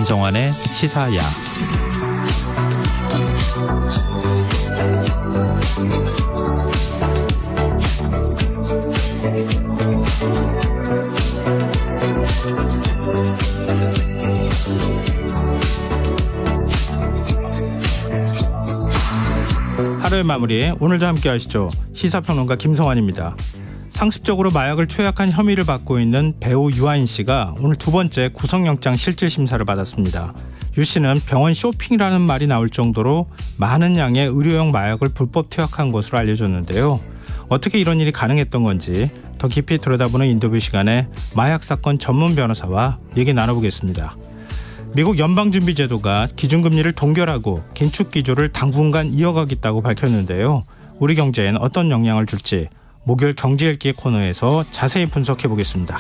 김성환의 시사야. 하루의 마무리, 오늘도 함께 하시죠. 시사평론가 김성환입니다. 상습적으로 마약을 투약한 혐의를 받고 있는 배우 유아인 씨가 오늘 두 번째 구속영장 실질심사를 받았습니다. 유 씨는 병원 쇼핑이라는 말이 나올 정도로 많은 양의 의료용 마약을 불법 투약한 것으로 알려졌는데요. 어떻게 이런 일이 가능했던 건지 더 깊이 들여다보는 인터뷰 시간에 마약 사건 전문 변호사와 얘기 나눠보겠습니다. 미국 연방준비제도가 기준금리를 동결하고 긴축기조를 당분간 이어가겠다고 밝혔는데요. 우리 경제엔 어떤 영향을 줄지 목요일 경제읽기 코너에서 자세히 분석해보겠습니다.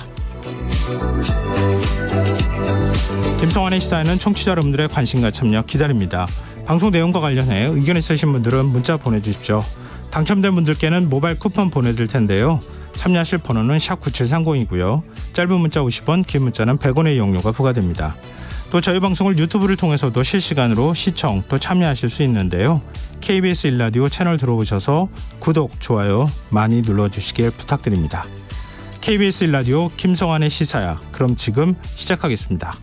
김성환의 시사에는 청취자 여러분들의 관심과 참여 기다립니다. 방송 내용과 관련해 의견 있으신 분들은 문자 보내주십시오. 당첨된 분들께는 모바일 쿠폰 보내드릴 텐데요. 참여하실 번호는 샵9730이고요. 짧은 문자 50원, 긴 문자는 100원의 이용료가 부과됩니다. 또 저희 방송을 유튜브를 통해서도 실시간으로 시청 또 참여하실 수 있는데요. KBS 1라디오 채널 들어오셔서 구독, 좋아요 많이 눌러주시길 부탁드립니다. KBS 1라디오 김성환의 시사야. 그럼 지금 시작하겠습니다.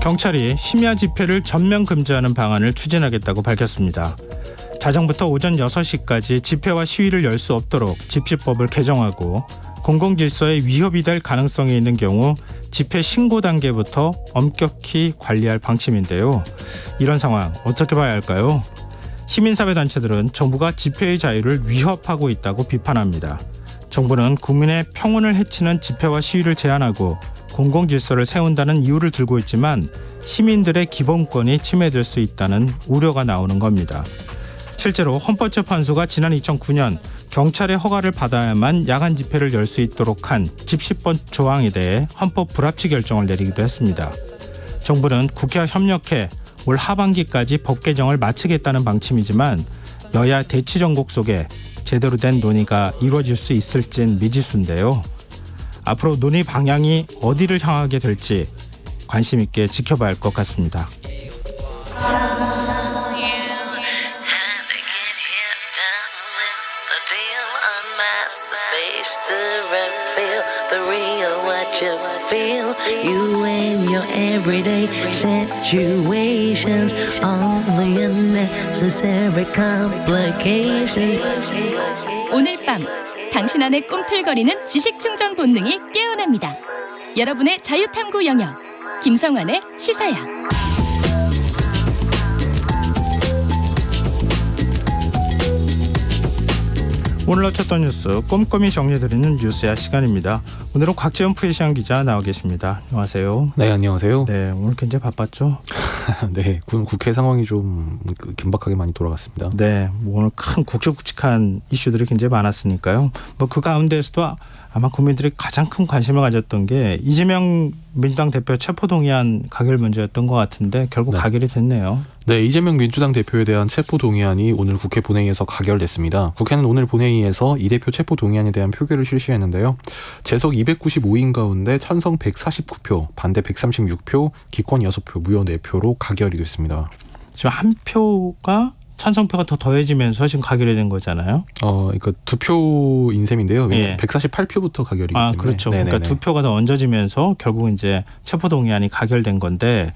경찰이 심야 집회를 전면 금지하는 방안을 추진하겠다고 밝혔습니다. 자정부터 오전 6시까지 집회와 시위를 열 수 없도록 집시법을 개정하고 공공질서에 위협이 될 가능성이 있는 경우 집회 신고 단계부터 엄격히 관리할 방침인데요. 이런 상황 어떻게 봐야 할까요? 시민사회단체들은 정부가 집회의 자유를 위협하고 있다고 비판합니다. 정부는 국민의 평온을 해치는 집회와 시위를 제한하고 공공질서를 세운다는 이유를 들고 있지만 시민들의 기본권이 침해될 수 있다는 우려가 나오는 겁니다. 실제로 헌법재판소가 지난 2009년 경찰의 허가를 받아야만 야간 집회를 열 수 있도록 한 집시법 조항에 대해 헌법 불합치 결정을 내리기도 했습니다. 정부는 국회와 협력해 올 하반기까지 법 개정을 마치겠다는 방침이지만 여야 대치 전국 속에 제대로 된 논의가 이루어질 수 있을진 미지수인데요. 앞으로 논의 방향이 어디를 향하게 될지 관심 있게 지켜봐야 할 것 같습니다. 오늘 밤 당신 안의 꿈틀거리는 지식충전 본능이 깨어납니다. 여러분의 자유탐구 영역 김성환의 시사야. 오늘 놓쳤던 뉴스 꼼꼼히 정리해드리는 뉴스야 시간입니다. 오늘은 곽재현 프리시안 기자 나와 계십니다. 안녕하세요. 네, 안녕하세요. 네, 오늘 굉장히 바빴죠? 네, 국회 상황이 좀 긴박하게 많이 돌아갔습니다. 네, 오늘 큰 굵직굵직한 이슈들이 굉장히 많았으니까요. 그 가운데에서도 아마 국민들이 가장 큰 관심을 가졌던 게 이재명 민주당 대표 체포동의안 가결 문제였던 것 같은데 결국 가결이 됐네요. 네, 이재명 민주당 대표에 대한 체포동의안이 오늘 국회 본회의에서 가결됐습니다. 국회는 오늘 본회의에서 이 대표 체포동의안에 대한 표결을 실시했는데요. 재석 295인 가운데 찬성 149표, 반대 136표, 기권 6표, 무효 4표로 가결이 됐습니다. 지금 한 표가 찬성표가 더 더해지면서 지금 가결이 된 거잖아요. 그러니까 2표인 셈인데요. 예. 148표부터 가결이기 때문에. 그렇죠. 네네네. 그러니까 2표가 더 얹어지면서 결국 이제 체포동의안이 가결된 건데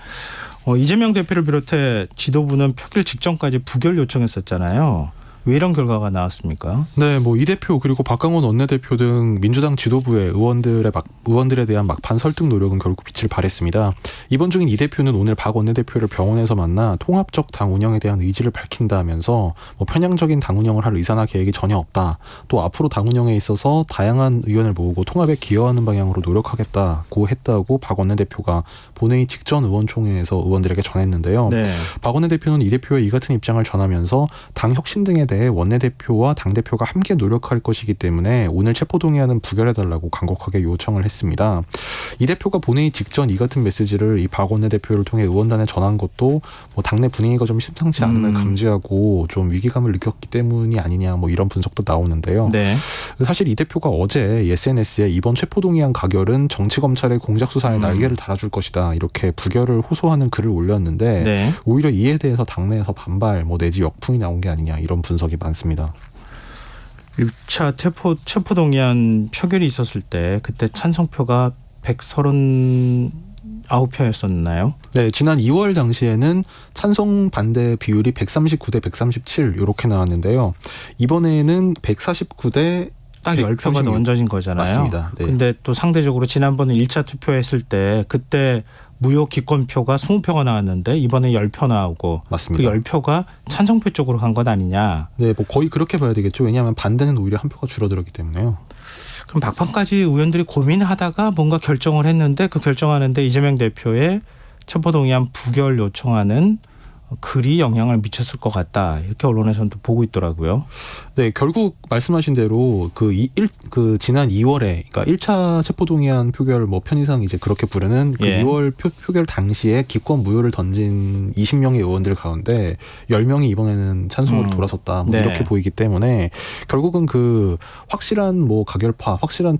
이재명 대표를 비롯해 지도부는 표결 직전까지 부결 요청했었잖아요. 왜 이런 결과가 나왔습니까? 네, 이 대표 그리고 박강원 원내대표 등 민주당 지도부의 의원들에 대한 막판 설득 노력은 결국 빛을 발했습니다. 이번 중인 이 대표는 오늘 박 원내대표를 병원에서 만나 통합적 당 운영에 대한 의지를 밝힌다면서 편향적인 당 운영을 할 의사나 계획이 전혀 없다. 또 앞으로 당 운영에 있어서 다양한 의원을 모으고 통합에 기여하는 방향으로 노력하겠다고 했다고 박 원내대표가 본회의 직전 의원총회에서 의원들에게 전했는데요. 네. 박 원내대표는 이 대표의 이 같은 입장을 전하면서 당 혁신 등에 대해 끝에 원내대표와 당대표가 함께 노력할 것이기 때문에 오늘 체포동의안은 부결해달라고 간곡하게 요청을 했습니다. 이 대표가 본회의 직전 이 같은 메시지를 이 박 원내대표를 통해 의원단에 전한 것도 뭐 당내 분위기가 좀 심상치 않음을 감지하고 좀 위기감을 느꼈기 때문이 아니냐 뭐 이런 분석도 나오는데요. 네. 사실 이 대표가 어제 SNS에 이번 체포동의안 가결은 정치검찰의 공작수사에 날개를 달아줄 것이다 이렇게 부결을 호소하는 글을 올렸는데 네. 오히려 이에 대해서 당내에서 반발 뭐 내지 역풍이 나온 게 아니냐 이런 분석이 많습니다. 6차 체포동의안 표결이 있었을 때 그때 찬성표가 139표였었나요? 네, 지난 2월 당시에는 찬성 반대 비율이 139대 137 이렇게 나왔는데요. 이번에는 149대 딱 10표가 더 얹어진 거잖아요. 맞습니다. 네. 근데 또 상대적으로 지난번에 1차 투표했을 때 그때 무효 기권표가 20표가 나왔는데 이번에 10표 나오고 맞습니다. 그 10표가 찬성표 쪽으로 간 건 아니냐. 네, 뭐 거의 그렇게 봐야 되겠죠. 왜냐하면 반대는 오히려 한 표가 줄어들었기 때문에요. 그럼 막판까지 의원들이 고민하다가 뭔가 결정을 했는데 그 결정하는데 이재명 대표의 체포동의안 부결 요청하는 글이 영향을 미쳤을 것 같다. 이렇게 언론에서는 또 보고 있더라고요. 네, 결국 말씀하신 대로 그 지난 2월에 그러니까 1차 체포동의안 표결 뭐 편의상 이제 그렇게 부르는 그 예. 2월 표결 당시에 기권 무효를 던진 20명의 의원들 가운데 10명이 이번에는 찬성으로 돌아섰다. 뭐 네. 이렇게 보이기 때문에 결국은 그 확실한 뭐 가결파, 확실한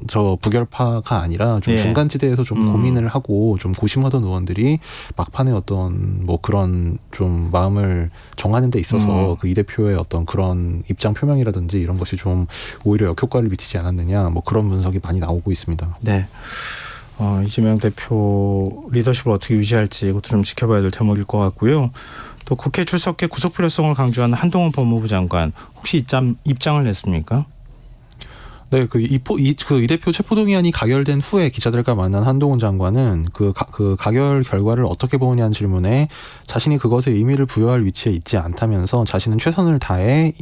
저 부결파가 아니라 좀 예. 중간지대에서 좀 고민을 하고 좀 고심하던 의원들이 막판에 어떤 뭐 그런 좀 마음을 정하는 데 있어서 그 이 대표의 어떤 그런 입장 표명이라든지 이런 것이 좀 오히려 역효과를 미치지 않았느냐 뭐 그런 분석이 많이 나오고 있습니다. 네. 이재명 대표 리더십을 어떻게 유지할지 이것도 좀 지켜봐야 될 대목일 것 같고요. 또 국회 출석에 구속 필요성을 강조한 한동훈 법무부 장관 혹시 입장을 냈습니까? 네, 이 대표 체포동의안이 가결된 후에 기자들과 만난 한동훈 장관은 그 가결 결과를 어떻게 보느냐는 질문에 자신이 그것에 의미를 부여할 위치에 있지 않다면서 자신은 최선을 다해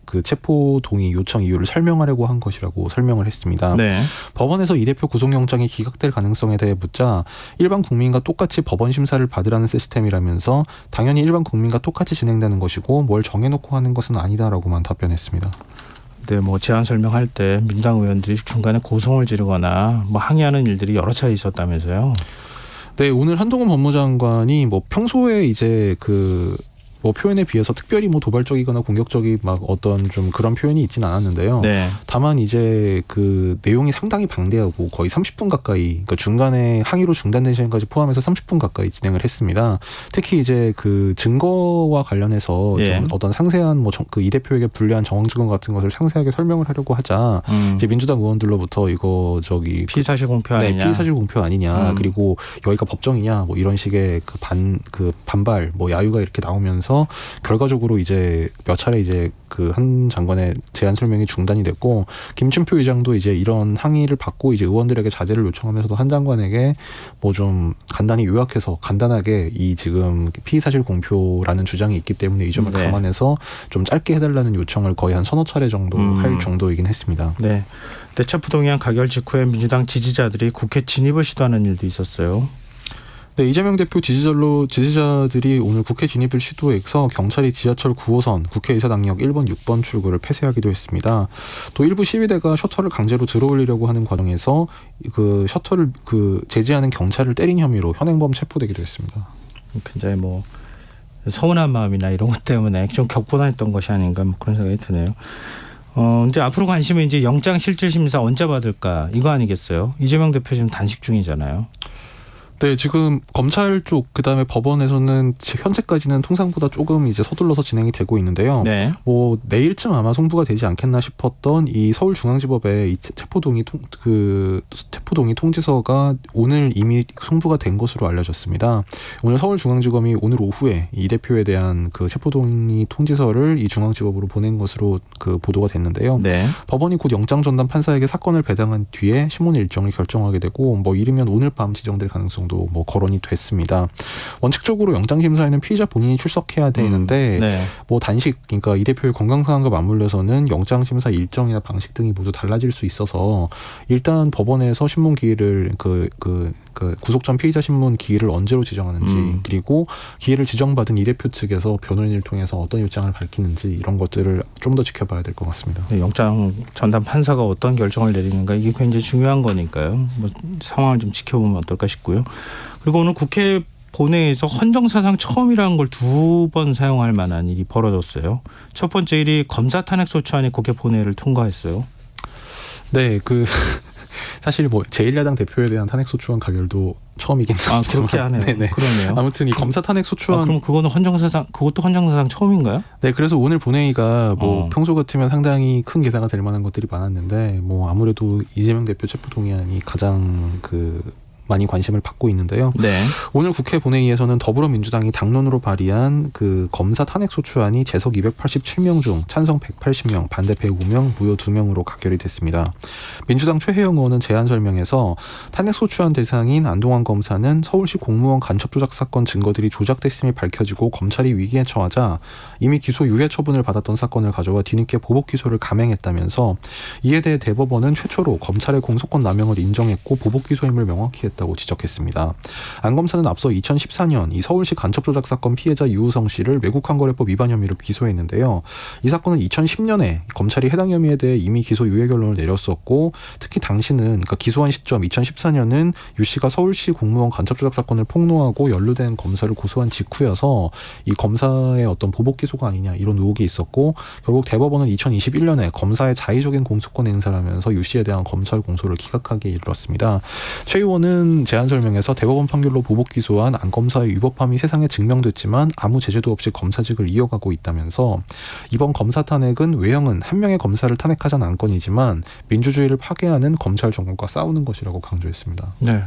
그 체포 동의 요청 이유를 설명하려고 한 것이라고 설명을 했습니다. 네. 법원에서 이 대표 구속영장이 기각될 가능성에 대해 묻자 일반 국민과 똑같이 법원 심사를 받으라는 시스템이라면서 당연히 일반 국민과 똑같이 진행되는 것이고 뭘 정해놓고 하는 것은 아니다라고만 답변했습니다. 네, 뭐 제안 설명할 때 민주당 의원들이 중간에 고성을 지르거나 뭐 항의하는 일들이 여러 차례 있었다면서요. 네, 오늘 한동훈 법무장관이 뭐 평소에 이제 뭐 표현에 비해서 특별히 뭐 도발적이거나 공격적이 막 어떤 좀 그런 표현이 있지는 않았는데요. 네. 다만 이제 그 내용이 상당히 방대하고 거의 30분 가까이, 그러니까 중간에 항의로 중단된 시간까지 포함해서 30분 가까이 진행을 했습니다. 특히 이제 그 증거와 관련해서 예. 좀 어떤 상세한 뭐 그 이 대표에게 불리한 정황 증거 같은 것을 상세하게 설명을 하려고 하자 이제 민주당 의원들로부터 이거 피의사실 공표 아니냐, 네, 피의사실 공표 아니냐, 그리고 여기가 법정이냐, 뭐 이런 식의 반발, 뭐 야유가 이렇게 나오면서 결과적으로 이제 몇 차례 이제 그 한 장관의 제안 설명이 중단이 됐고 김춘표 의장도 이제 이런 항의를 받고 이제 의원들에게 자제를 요청하면서도 한 장관에게 뭐 좀 간단히 요약해서 간단하게 이 지금 피의사실 공표라는 주장이 있기 때문에 이 점을 감안해서 좀 짧게 해달라는 요청을 거의 한 서너 차례 정도 할 정도이긴 했습니다. 네. 체포동의안 가결 직후에 민주당 지지자들이 국회 진입을 시도하는 일도 있었어요. 네, 이재명 대표 지지자들이 오늘 국회 진입을 시도해서 경찰이 지하철 9호선 국회의사당역 1번, 6번 출구를 폐쇄하기도 했습니다. 또 일부 시위대가 셔터를 강제로 들어올리려고 하는 과정에서 그 셔터를 제지하는 경찰을 때린 혐의로 현행범 체포되기도 했습니다. 굉장히 뭐 서운한 마음이나 이런 것 때문에 좀 격분했던 것이 아닌가 뭐 그런 생각이 드네요. 이제 앞으로 관심은 이제 영장 실질 심사 언제 받을까 이거 아니겠어요? 이재명 대표 지금 단식 중이잖아요. 네, 지금 검찰 쪽 그다음에 법원에서는 현재까지는 통상보다 조금 이제 서둘러서 진행이 되고 있는데요. 네. 뭐 내일쯤 아마 송부가 되지 않겠나 싶었던 이 서울중앙지법의 이 체포동의 통지서가 오늘 이미 송부가 된 것으로 알려졌습니다. 오늘 서울중앙지검이 오늘 오후에 이 대표에 대한 그 체포동의 통지서를 이 중앙지법으로 보낸 것으로 그 보도가 됐는데요. 네. 법원이 곧 영장 전담 판사에게 사건을 배당한 뒤에 심원 일정을 결정하게 되고 뭐 이르면 오늘 밤 지정될 가능성 뭐 거론이 됐습니다. 원칙적으로 영장 심사에는 피의자 본인이 출석해야 되는데 네. 뭐 단식, 그러니까 이 대표의 건강 상황과 맞물려서는 영장 심사 일정이나 방식 등이 모두 달라질 수 있어서 일단 법원에서 신문 기일을 그 그 구속 전 피의자 신문 기일을 언제로 지정하는지 그리고 기일을 지정받은 이 대표 측에서 변호인을 통해서 어떤 입장을 밝히는지 이런 것들을 좀 더 지켜봐야 될 것 같습니다. 네, 영장 전담 판사가 어떤 결정을 내리는가 이게 굉장히 중요한 거니까요. 뭐 상황을 좀 지켜보면 어떨까 싶고요. 그리고 오늘 국회 본회의에서 헌정사상 처음이라는 걸 2번 사용할 만한 일이 벌어졌어요. 첫 번째 일이 검사 탄핵소추안이 국회 본회의를 통과했어요. 네, 사실 뭐 제1야당 대표에 대한 탄핵소추안 가결도 처음이긴 합니다만. 그렇게 하네요. 네네. 그러네요. 아무튼 이 검사 탄핵소추안. 그럼 그것도 헌정사상 처음인가요? 네, 그래서 오늘 본회의가 뭐 평소 같으면 상당히 큰 기사가 될 만한 것들이 많았는데 뭐 아무래도 이재명 대표 체포동의안이 가장 많이 관심을 받고 있는데요. 네. 오늘 국회 본회의에서는 더불어민주당이 당론으로 발의한 검사 탄핵소추안이 재석 287명 중 찬성 180명, 반대 105명, 무효 2명으로 가결이 됐습니다. 민주당 최혜영 의원은 제안 설명에서 탄핵소추안 대상인 안동환 검사는 서울시 공무원 간첩 조작 사건 증거들이 조작됐음이 밝혀지고 검찰이 위기에 처하자 이미 기소 유예 처분을 받았던 사건을 가져와 뒤늦게 보복 기소를 감행했다면서 이에 대해 대법원은 최초로 검찰의 공소권 남용을 인정했고 보복 기소임을 명확히 했다고 지적했습니다. 안 검사는 앞서 2014년 이 서울시 간첩 조작 사건 피해자 유우성 씨를 외국환거래법 위반 혐의로 기소했는데요. 이 사건은 2010년에 검찰이 해당 혐의에 대해 이미 기소 유예 결론을 내렸었고 특히 당시는 그러니까 기소한 시점 2014년은 유 씨가 서울시 공무원 간첩 조작 사건을 폭로하고 연루된 검사를 고소한 직후여서 이 검사의 어떤 보복 기소가 아니냐 이런 의혹이 있었고 결국 대법원은 2021년에 검사의 자의적인 공소권 행사라면서 유 씨에 대한 검찰 공소를 기각하게 이르렀습니다. 최 의원은 제안 설명에서 대법원 판결로 보복 기소한 안 검사의 위법함이 세상에 증명됐지만 아무 제재도 없이 검사직을 이어가고 있다면서 이번 검사 탄핵은 외형은 한 명의 검사를 탄핵하자는 안건이지만 민주주의를 파괴하는 검찰 정권과 싸우는 것이라고 강조했습니다. 네,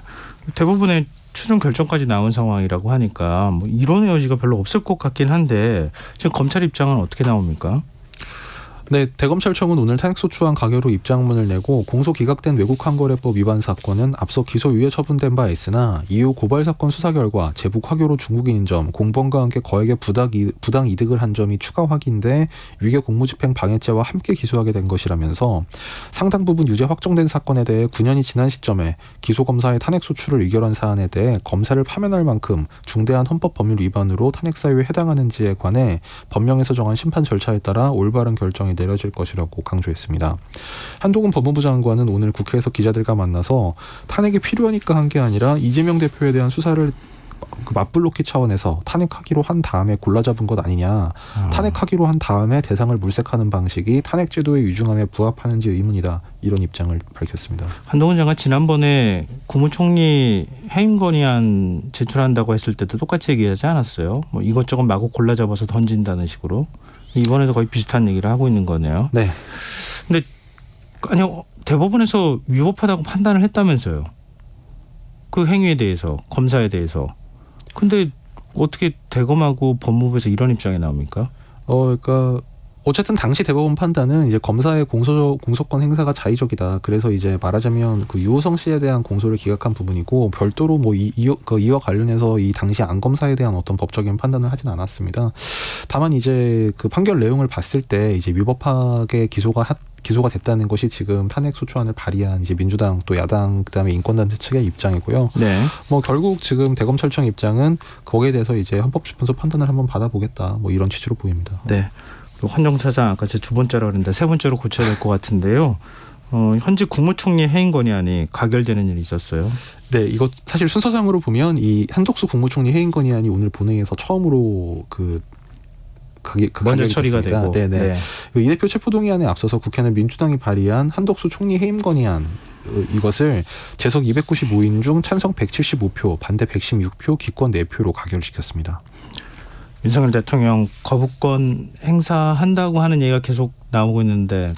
대부분의 최종 결정까지 나온 상황이라고 하니까 뭐 이론의 여지가 별로 없을 것 같긴 한데 지금 검찰 입장은 어떻게 나옵니까? 네, 대검찰청은 오늘 탄핵소추안 가결 후 입장문을 내고 공소 기각된 외국환거래법 위반 사건은 앞서 기소 유예 처분된 바 있으나 이후 고발 사건 수사 결과 제북 화교로 중국인인 점, 공범과 함께 거액의 부당 이득을 한 점이 추가 확인돼 위계 공무집행 방해죄와 함께 기소하게 된 것이라면서 상당 부분 유죄 확정된 사건에 대해 9년이 지난 시점에 기소검사의 탄핵소추를 의결한 사안에 대해 검사를 파면할 만큼 중대한 헌법법률 위반으로 탄핵사유에 해당하는지에 관해 법령에서 정한 심판 절차에 따라 올바른 결정이 내려질 것이라고 강조했습니다. 한동훈 법무부 장관은 오늘 국회에서 기자들과 만나서 탄핵이 필요하니까 한 게 아니라 이재명 대표에 대한 수사를 맞불놓기 차원에서 탄핵하기로 한 다음에 골라잡은 것 아니냐. 탄핵하기로 한 다음에 대상을 물색하는 방식이 탄핵제도의 유중함에 부합하는지 의문이다. 이런 입장을 밝혔습니다. 한동훈 장관 지난번에 국무총리 해임 건의안 제출한다고 했을 때도 똑같이 얘기하지 않았어요? 뭐 이것저것 마구 골라잡아서 던진다는 식으로. 이번에도 거의 비슷한 얘기를 하고 있는 거네요. 네. 근데 아니요, 대법원에서 위법하다고 판단을 했다면서요. 그 행위에 대해서, 검사에 대해서. 근데 어떻게 대검하고 법무부에서 이런 입장이 나옵니까? 그러니까 어쨌든 당시 대법원 판단은 이제 검사의 공소권 행사가 자의적이다. 그래서 이제 말하자면 유호성 씨에 대한 공소를 기각한 부분이고 별도로 뭐 이와 관련해서 이 당시 안 검사에 대한 어떤 법적인 판단을 하진 않았습니다. 다만 이제 그 판결 내용을 봤을 때 이제 위법하게 기소가 됐다는 것이 지금 탄핵소추안을 발의한 이제 민주당 또 야당 그다음에 인권단체 측의 입장이고요. 네. 뭐 결국 지금 대검찰청 입장은 거기에 대해서 이제 헌법재판소 판단을 한번 받아보겠다. 뭐 이런 취지로 보입니다. 네. 헌정사상 아까 제 두 번째로 그랬는데 세 번째로 고쳐야 될 것 같은데요. 현재 국무총리 해임 건의안이 가결되는 일이 있었어요. 네, 이거 사실 순서상으로 보면 이 한덕수 국무총리 해임 건의안이 오늘 본회의에서 처음으로 먼저 처리가 됐습니다. 되고. 네네. 네. 이 대표 체포동의안에 앞서서 국회는 민주당이 발의한 한덕수 총리 해임 건의안 이것을 재석 295인 중 찬성 175표, 반대 116표, 기권 4표로 가결시켰습니다. 윤석열 대통령 거부권 행사한다고 하는 얘기가 계속 나오고 있는데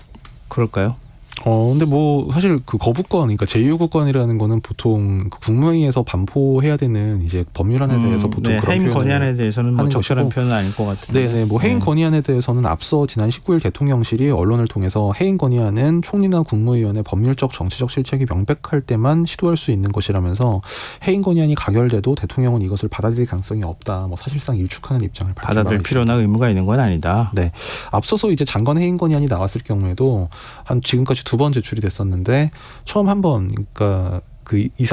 그럴까요? 근데 뭐 사실 그 거부권, 그러니까 제2요구권이라는 거는 보통 그 국무회의에서 반포해야 되는 이제 법률안에 대해서 보통 네, 그런 해임 건의안에 대해서는 뭐 적절한 표현은 아닐 것 같은데. 네, 뭐 해임 건의안에 대해서는 앞서 지난 19일 대통령실이 언론을 통해서 해임 건의안은 총리나 국무위원의 법률적 정치적 실책이 명백할 때만 시도할 수 있는 것이라면서 해임 건의안이 가결돼도 대통령은 이것을 받아들일 가능성이 없다. 뭐 사실상 일축하는 입장을 밝힌 받아들일 필요나 의무가 있는 건 아니다. 네, 앞서서 이제 장관 해임 건의안이 나왔을 경우에도 한 지금까지 2번 제출이 됐었는데 처음 한 번 그러니까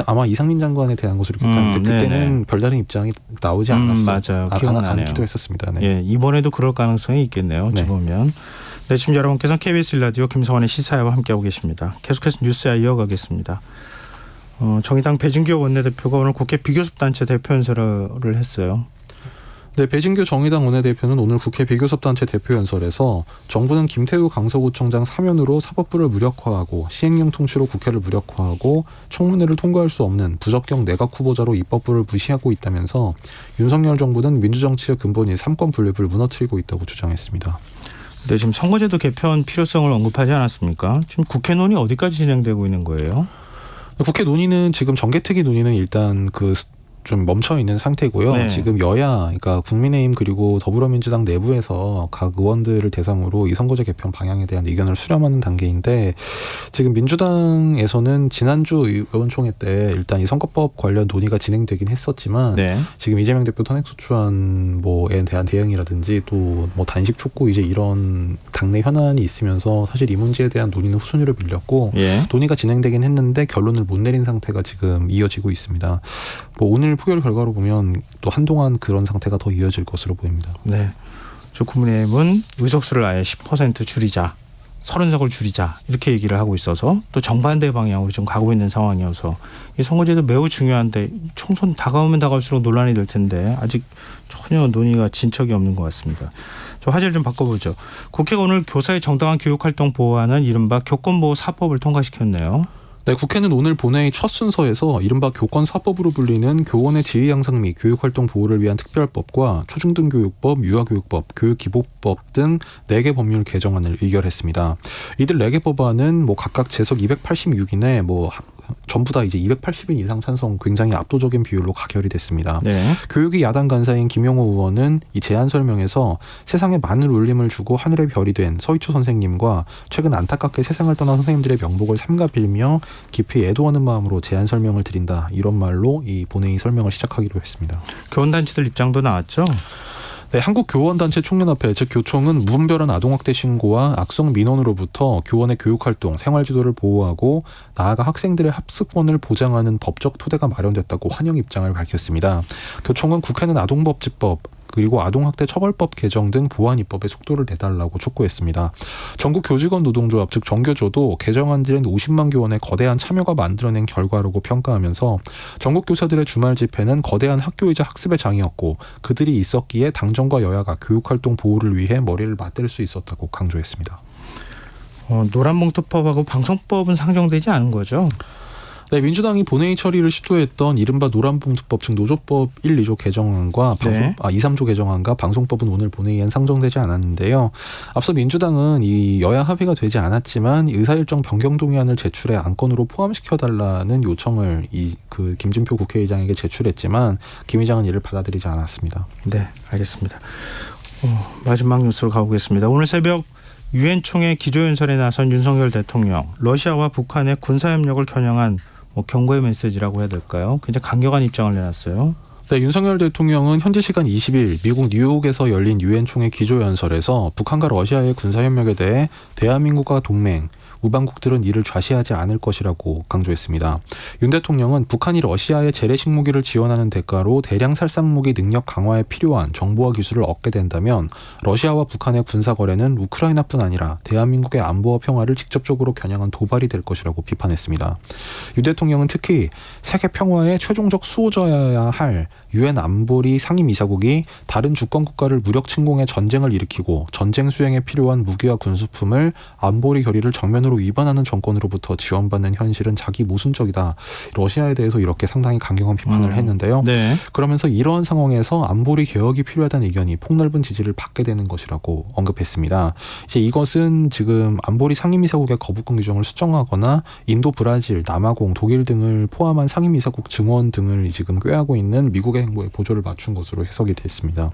아마 이상민 장관에 대한 것으로 기억하는데 그때는 네네. 별다른 입장이 나오지 않았어요. 맞아요. 기억나네요. 않기도 했었습니다. 네. 예, 이번에도 그럴 가능성이 있겠네요. 어찌 네. 보면. 네, 지금 여러분께서는 KBS 1라디오 김성환의 시사회와 함께하고 계십니다. 계속해서 뉴스야 이어가겠습니다. 정의당 배진교 원내대표가 오늘 국회 비교섭단체 대표연설을 했어요. 네, 배진교 정의당 원내대표는 오늘 국회 비교섭단체 대표연설에서 정부는 김태우 강서구청장 사면으로 사법부를 무력화하고 시행령 통치로 국회를 무력화하고 청문회를 통과할 수 없는 부적격 내각 후보자로 입법부를 무시하고 있다면서 윤석열 정부는 민주정치의 근본인 삼권 분립을 무너뜨리고 있다고 주장했습니다. 네, 지금 선거제도 개편 필요성을 언급하지 않았습니까? 지금 국회 논의 어디까지 진행되고 있는 거예요? 국회 논의는 지금 정개특위 논의는 일단 좀 멈춰 있는 상태고요. 네. 지금 여야, 그러니까 국민의힘 그리고 더불어민주당 내부에서 각 의원들을 대상으로 이 선거제 개편 방향에 대한 의견을 수렴하는 단계인데 지금 민주당에서는 지난주 의원총회 때 일단 이 선거법 관련 논의가 진행되긴 했었지만 네. 지금 이재명 대표 탄핵소추안 뭐에 대한 대응이라든지 또 뭐 단식 촉구 이제 이런 당내 현안이 있으면서 사실 이 문제에 대한 논의는 후순위로 밀렸고 예. 논의가 진행되긴 했는데 결론을 못 내린 상태가 지금 이어지고 있습니다. 뭐 오늘 표결 결과로 보면 또 한동안 그런 상태가 더 이어질 것으로 보입니다. 네. 저 국민의힘은 의석수를 아예 10% 줄이자, 30석을 줄이자 이렇게 얘기를 하고 있어서 또 정반대 방향으로 좀 가고 있는 상황이어서 이 선거제도 매우 중요한데 총선 다가오면 다가올수록 논란이 될 텐데 아직 전혀 논의가 진척이 없는 것 같습니다. 저 화제를 좀 바꿔보죠. 국회가 오늘 교사의 정당한 교육활동 보호하는 이른바 교권보호 4법을 통과시켰네요. 네, 국회는 오늘 본회의 첫 순서에서 이른바 교권사법으로 불리는 교원의 지위 양성 및 교육활동 보호를 위한 특별법과 초중등교육법, 유아교육법, 교육기본법 등 4개 법률 개정안을 의결했습니다. 이들 4개 법안은 뭐 각각 재석 286인에 뭐 전부 다 이제 280인 이상 찬성 굉장히 압도적인 비율로 가결이 됐습니다. 네. 교육위 야당 간사인 김용호 의원은 이 제안 설명에서 세상에 많은 울림을 주고 하늘의 별이 된 서희초 선생님과 최근 안타깝게 세상을 떠난 선생님들의 명복을 삼가 빌며 깊이 애도하는 마음으로 제안 설명을 드린다. 이런 말로 이 본회의 설명을 시작하기로 했습니다. 교원단체들 입장도 나왔죠? 네, 한국교원단체 총연합회 즉 교총은 무분별한 아동학대 신고와 악성 민원으로부터 교원의 교육활동, 생활지도를 보호하고 나아가 학생들의 합숙권을 보장하는 법적 토대가 마련됐다고 환영 입장을 밝혔습니다. 교총은 국회는 아동법집법 그리고 아동학대 처벌법 개정 등 보완 입법에 속도를 내달라고 촉구했습니다. 전국 교직원 노동조합 즉 정교조도 개정안 된 50만 교원의 거대한 참여가 만들어낸 결과라고 평가하면서 전국 교사들의 주말 집회는 거대한 학교이자 학습의 장이었고 그들이 있었기에 당정과 여야가 교육활동 보호를 위해 머리를 맞댈 수 있었다고 강조했습니다. 노란봉투법하고 방송법은 상정되지 않은 거죠? 네, 민주당이 본회의 처리를 시도했던 이른바 노란봉투법 즉 노조법 1, 2조 개정안과 2, 3조 개정안과 방송법은 오늘 본회의엔 상정되지 않았는데요. 앞서 민주당은 이 여야 합의가 되지 않았지만 의사일정 변경 동의안을 제출해 안건으로 포함시켜달라는 요청을 김진표 국회의장에게 제출했지만 김 의장은 이를 받아들이지 않았습니다. 네, 알겠습니다. 마지막 뉴스로 가보겠습니다. 오늘 새벽 유엔 총회 기조연설에 나선 윤석열 대통령, 러시아와 북한의 군사협력을 겨냥한 경고의 메시지라고 해야 될까요? 굉장히 강경한 입장을 내놨어요. 네, 윤석열 대통령은 현지 시간 20일 미국 뉴욕에서 열린 유엔 총회 기조연설에서 북한과 러시아의 군사협력에 대해 대한민국과 동맹, 우방국들은 이를 좌시하지 않을 것이라고 강조했습니다. 윤 대통령은 북한이 러시아의 재래식 무기를 지원하는 대가로 대량 살상무기 능력 강화에 필요한 정보와 기술을 얻게 된다면 러시아와 북한의 군사거래는 우크라이나뿐 아니라 대한민국의 안보와 평화를 직접적으로 겨냥한 도발이 될 것이라고 비판했습니다. 윤 대통령은 특히 세계 평화의 최종적 수호자여야 할 유엔 안보리 상임이사국이 다른 주권 국가를 무력 침공해 전쟁을 일으키고 전쟁 수행에 필요한 무기와 군수품을 안보리 결의를 정면으로 위반하는 정권으로부터 지원받는 현실은 자기 모순적이다. 러시아에 대해서 이렇게 상당히 강경한 비판을 했는데요. 네. 그러면서 이러한 상황에서 안보리 개혁이 필요하다는 의견이 폭넓은 지지를 받게 되는 것이라고 언급했습니다. 이제 이것은 지금 안보리 상임이사국의 거부권 규정을 수정하거나 인도, 브라질, 남아공, 독일 등을 포함한 상임이사국 증원 등을 지금 꾀하고 있는 미국의 행보에 보조를 맞춘 것으로 해석이 됐습니다.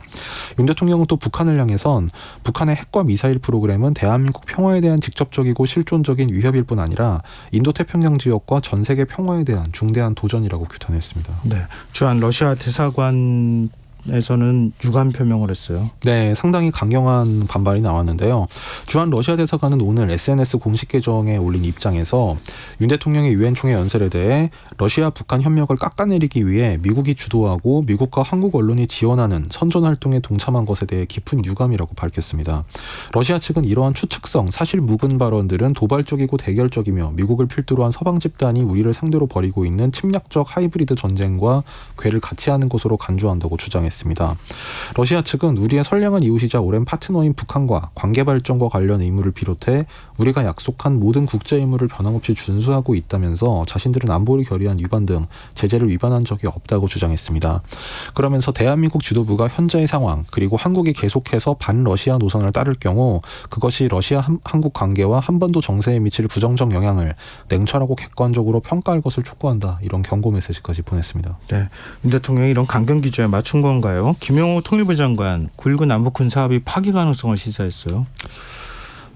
윤 대통령은 또 북한을 향해선 북한의 핵과 미사일 프로그램은 대한민국 평화에 대한 직접적이고 실존적인 위협일 뿐 아니라 인도태평양 지역과 전 세계 평화에 대한 중대한 도전이라고 규탄했습니다. 네. 주한 러시아 대사관의 주한에서는 유감 표명을 했어요. 네, 상당히 강경한 반발이 나왔는데요. 주한 러시아 대사관은 오늘 SNS 공식 계정에 올린 입장에서 윤 대통령의 유엔 총회 연설에 대해 러시아 북한 협력을 깎아내리기 위해 미국이 주도하고 미국과 한국 언론이 지원하는 선전 활동에 동참한 것에 대해 깊은 유감이라고 밝혔습니다. 러시아 측은 이러한 추측성, 사실 묵은 발언들은 도발적이고 대결적이며 미국을 필두로 한 서방 집단이 우리를 상대로 벌이고 있는 침략적 하이브리드 전쟁과 궤를 같이 하는 것으로 간주한다고 주장했습니다. 러시아 측은 우리의 선량한 이웃이자 오랜 파트너인 북한과 관계 발전과 관련 의무를 비롯해 우리가 약속한 모든 국제 의무를 변함없이 준수하고 있다면서 자신들은 안보리 결의안 위반 등 제재를 위반한 적이 없다고 주장했습니다. 그러면서 대한민국 지도부가 현재의 상황 그리고 한국이 계속해서 반러시아 노선을 따를 경우 그것이 러시아 한국 관계와 한반도 정세에 미칠 부정적 영향을 냉철하고 객관적으로 평가할 것을 촉구한다. 이런 경고 메시지까지 보냈습니다. 네, 윤 대통령이 이런 강경 기조에 맞춘 건가요? 김영호 통일부 장관 9.19 남북 군사합의 파기 가능성을 시사했어요.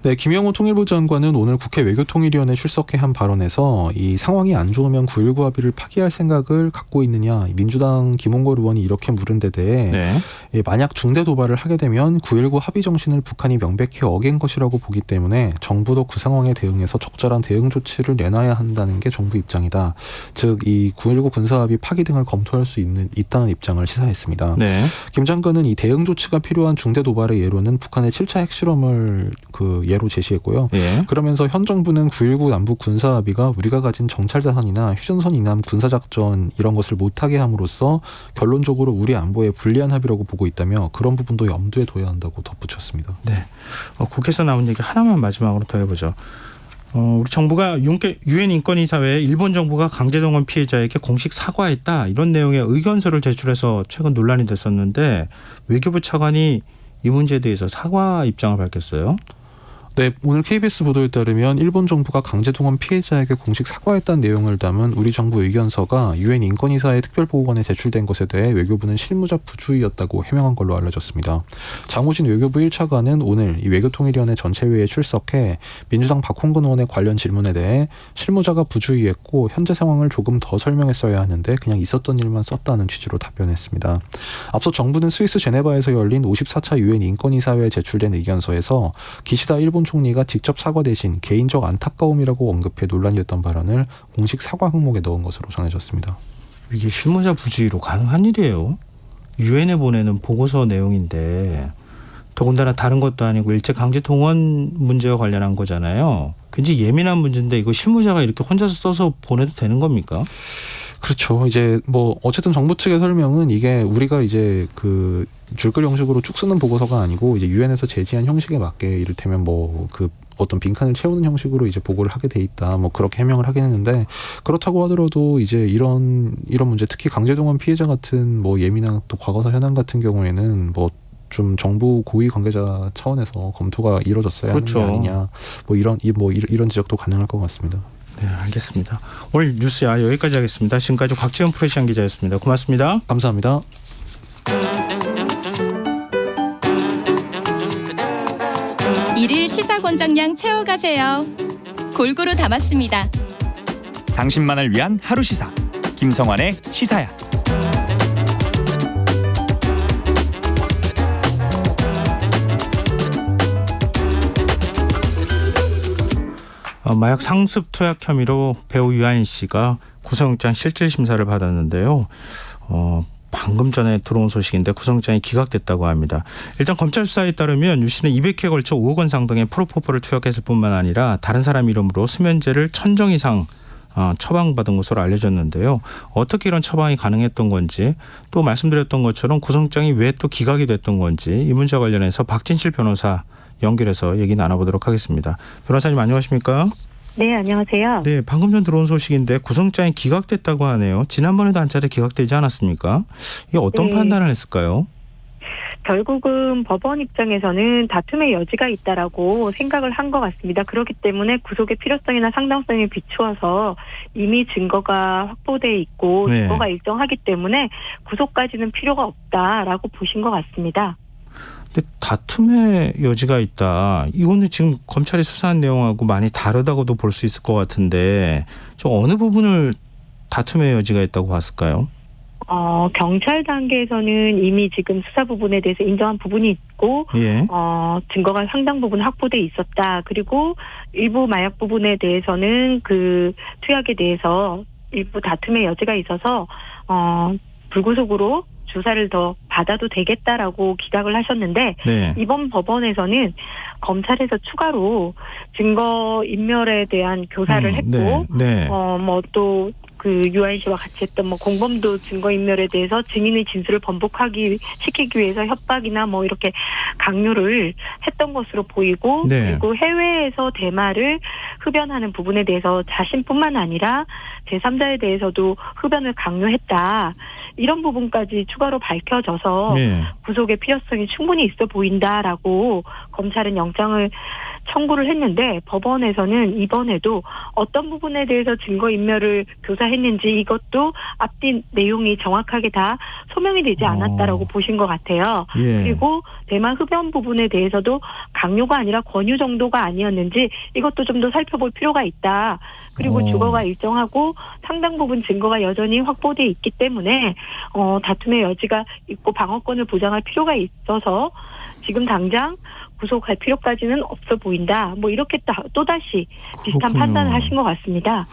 네, 김영호 통일부 장관은 오늘 국회 외교통일위원회 출석해 한 발언에서 이 상황이 안 좋으면 9.19 합의를 파기할 생각을 갖고 있느냐, 민주당 김홍걸 의원이 이렇게 물은 데 대해 네. 만약 중대 도발을 하게 되면 9.19 합의 정신을 북한이 명백히 어긴 것이라고 보기 때문에 정부도 그 상황에 대응해서 적절한 대응 조치를 내놔야 한다는 게 정부 입장이다. 즉, 이 9.19 군사합의 파기 등을 검토할 수 있다는 입장을 시사했습니다. 네. 김 장관은 이 대응 조치가 필요한 중대 도발의 예로는 북한의 7차 핵실험을 예로 제시했고요. 예. 그러면서 현 정부는 9.19 남북 군사합의가 우리가 가진 정찰자산이나 휴전선 이남 군사작전 이런 것을 못하게 함으로써 결론적으로 우리 안보에 불리한 합의라고 보고 있다며 그런 부분도 염두에 둬야 한다고 덧붙였습니다. 네. 국회에서 나온 얘기 하나만 마지막으로 더 해보죠. 우리 정부가 유엔 인권이사회에 일본 정부가 강제동원 피해자에게 공식 사과했다. 이런 내용의 의견서를 제출해서 최근 논란이 됐었는데 외교부 차관이 이 문제에 대해서 사과 입장을 밝혔어요. 네, 오늘 KBS 보도에 따르면 일본 정부가 강제동원 피해자에게 공식 사과했다는 내용을 담은 우리 정부 의견서가 유엔 인권이사회 특별보고관에 제출된 것에 대해 외교부는 실무자 부주의였다고 해명한 걸로 알려졌습니다. 장호진 외교부 1차관은 오늘 이 외교통일위원회 전체회의에 출석해 민주당 박홍근 의원의 관련 질문에 대해 실무자가 부주의했고 현재 상황을 조금 더 설명했어야 하는데 그냥 있었던 일만 썼다는 취지로 답변했습니다. 앞서 정부는 스위스 제네바에서 열린 54차 유엔 인권이사회에 제출된 의견서에서 기시다 일본 총리가 직접 사과 대신 개인적 안타까움이라고 언급해 논란이었던 발언을 공식 사과 항목에 넣은 것으로 전해졌습니다. 이게 실무자 부주의로 가능한 일이에요? 유엔에 보내는 보고서 내용인데 더군다나 다른 것도 아니고 일제 강제 동원 문제와 관련한 거잖아요. 굉장히 예민한 문제인데 이거 실무자가 이렇게 혼자서 써서 보내도 되는 겁니까? 그렇죠. 이제 어쨌든 정부 측의 설명은 이게 우리가 이제 줄거리 형식으로 쭉 쓰는 보고서가 아니고 이제 유엔에서 제시한 형식에 맞게 이를테면 어떤 빈칸을 채우는 형식으로 이제 보고를 하게 돼 있다. 그렇게 해명을 하긴 했는데 그렇다고 하더라도 이제 이런 문제 특히 강제동원 피해자 같은 예민한 또 과거사 현안 같은 경우에는 좀 정부 고위 관계자 차원에서 검토가 이루어졌어야 그렇죠. 하는 게 아니냐. 이런 지적도 가능할 것 같습니다. 네, 알겠습니다. 오늘 뉴스야 여기까지 하겠습니다. 지금까지 곽지원 프레시안 기자였습니다. 고맙습니다. 감사합니다. 일일 시사권장량 채워가세요. 골고루 담았습니다. 당신만을 위한 하루 시사 김성환의 시사야. 마약 상습 투약 혐의로 배우 유아인 씨가 구속영장 실질 심사를 받았는데요. 방금 전에 들어온 소식인데 구속영장이 기각됐다고 합니다. 일단 검찰 수사에 따르면 유 씨는 200회에 걸쳐 5억 원 상당의 프로포폴을 투약했을 뿐만 아니라 다른 사람 이름으로 수면제를 1000정 이상 처방받은 것으로 알려졌는데요. 어떻게 이런 처방이 가능했던 건지 또 말씀드렸던 것처럼 구속영장이 왜 또 기각이 됐던 건지 이 문제와 관련해서 박진실 변호사 연결해서 얘기 나눠보도록 하겠습니다. 변호사님 안녕하십니까? 네, 안녕하세요. 네, 방금 전 들어온 소식인데 구속영장이 기각됐다고 하네요. 지난번에도 한 차례 기각되지 않았습니까? 이게 어떤 판단을 했을까요? 결국은 법원 입장에서는 다툼의 여지가 있다라고 생각을 한 것 같습니다. 그렇기 때문에 구속의 필요성이나 상당성에 비추어서 이미 증거가 확보돼 있고 네. 증거가 일정하기 때문에 구속까지는 필요가 없다라고 보신 것 같습니다. 근데 다툼의 여지가 있다. 이거는 지금 검찰이 수사한 내용하고 많이 다르다고도 볼 수 있을 것 같은데 좀 어느 부분을 다툼의 여지가 있다고 봤을까요? 경찰 단계에서는 이미 지금 수사 부분에 대해서 인정한 부분이 있고, 예. 증거가 상당 부분 확보돼 있었다. 그리고 일부 마약 부분에 대해서는 그 투약에 대해서 일부 다툼의 여지가 있어서, 불구속으로 조사를 더 받아도 되겠다라고 기각을 하셨는데, 네. 이번 법원에서는 검찰에서 추가로 증거 인멸에 대한 교사를 했고, 네. 또 그 유아인 씨와 같이 했던 공범도 증거인멸에 대해서 증인의 진술을 시키기 위해서 협박이나 이렇게 강요를 했던 것으로 보이고, 네. 그리고 해외에서 대마를 흡연하는 부분에 대해서 자신뿐만 아니라 제3자에 대해서도 흡연을 강요했다. 이런 부분까지 추가로 밝혀져서 네. 구속의 필요성이 충분히 있어 보인다라고 검찰은 영장을 청구를 했는데, 법원에서는 이번에도 어떤 부분에 대해서 증거인멸을 교사했는지 이것도 앞뒤 내용이 정확하게 다 소명이 되지 않았다라고 보신 것 같아요. 예. 그리고 대마 흡연 부분에 대해서도 강요가 아니라 권유 정도가 아니었는지 이것도 좀 더 살펴볼 필요가 있다. 그리고 주거가 일정하고 상당 부분 증거가 여전히 확보돼 있기 때문에 다툼의 여지가 있고 방어권을 보장할 필요가 있어서 지금 당장 구속할 필요까지는 없어 보인다. 이렇게 또다시 비슷한 그렇군요. 판단을 하신 것 같습니다.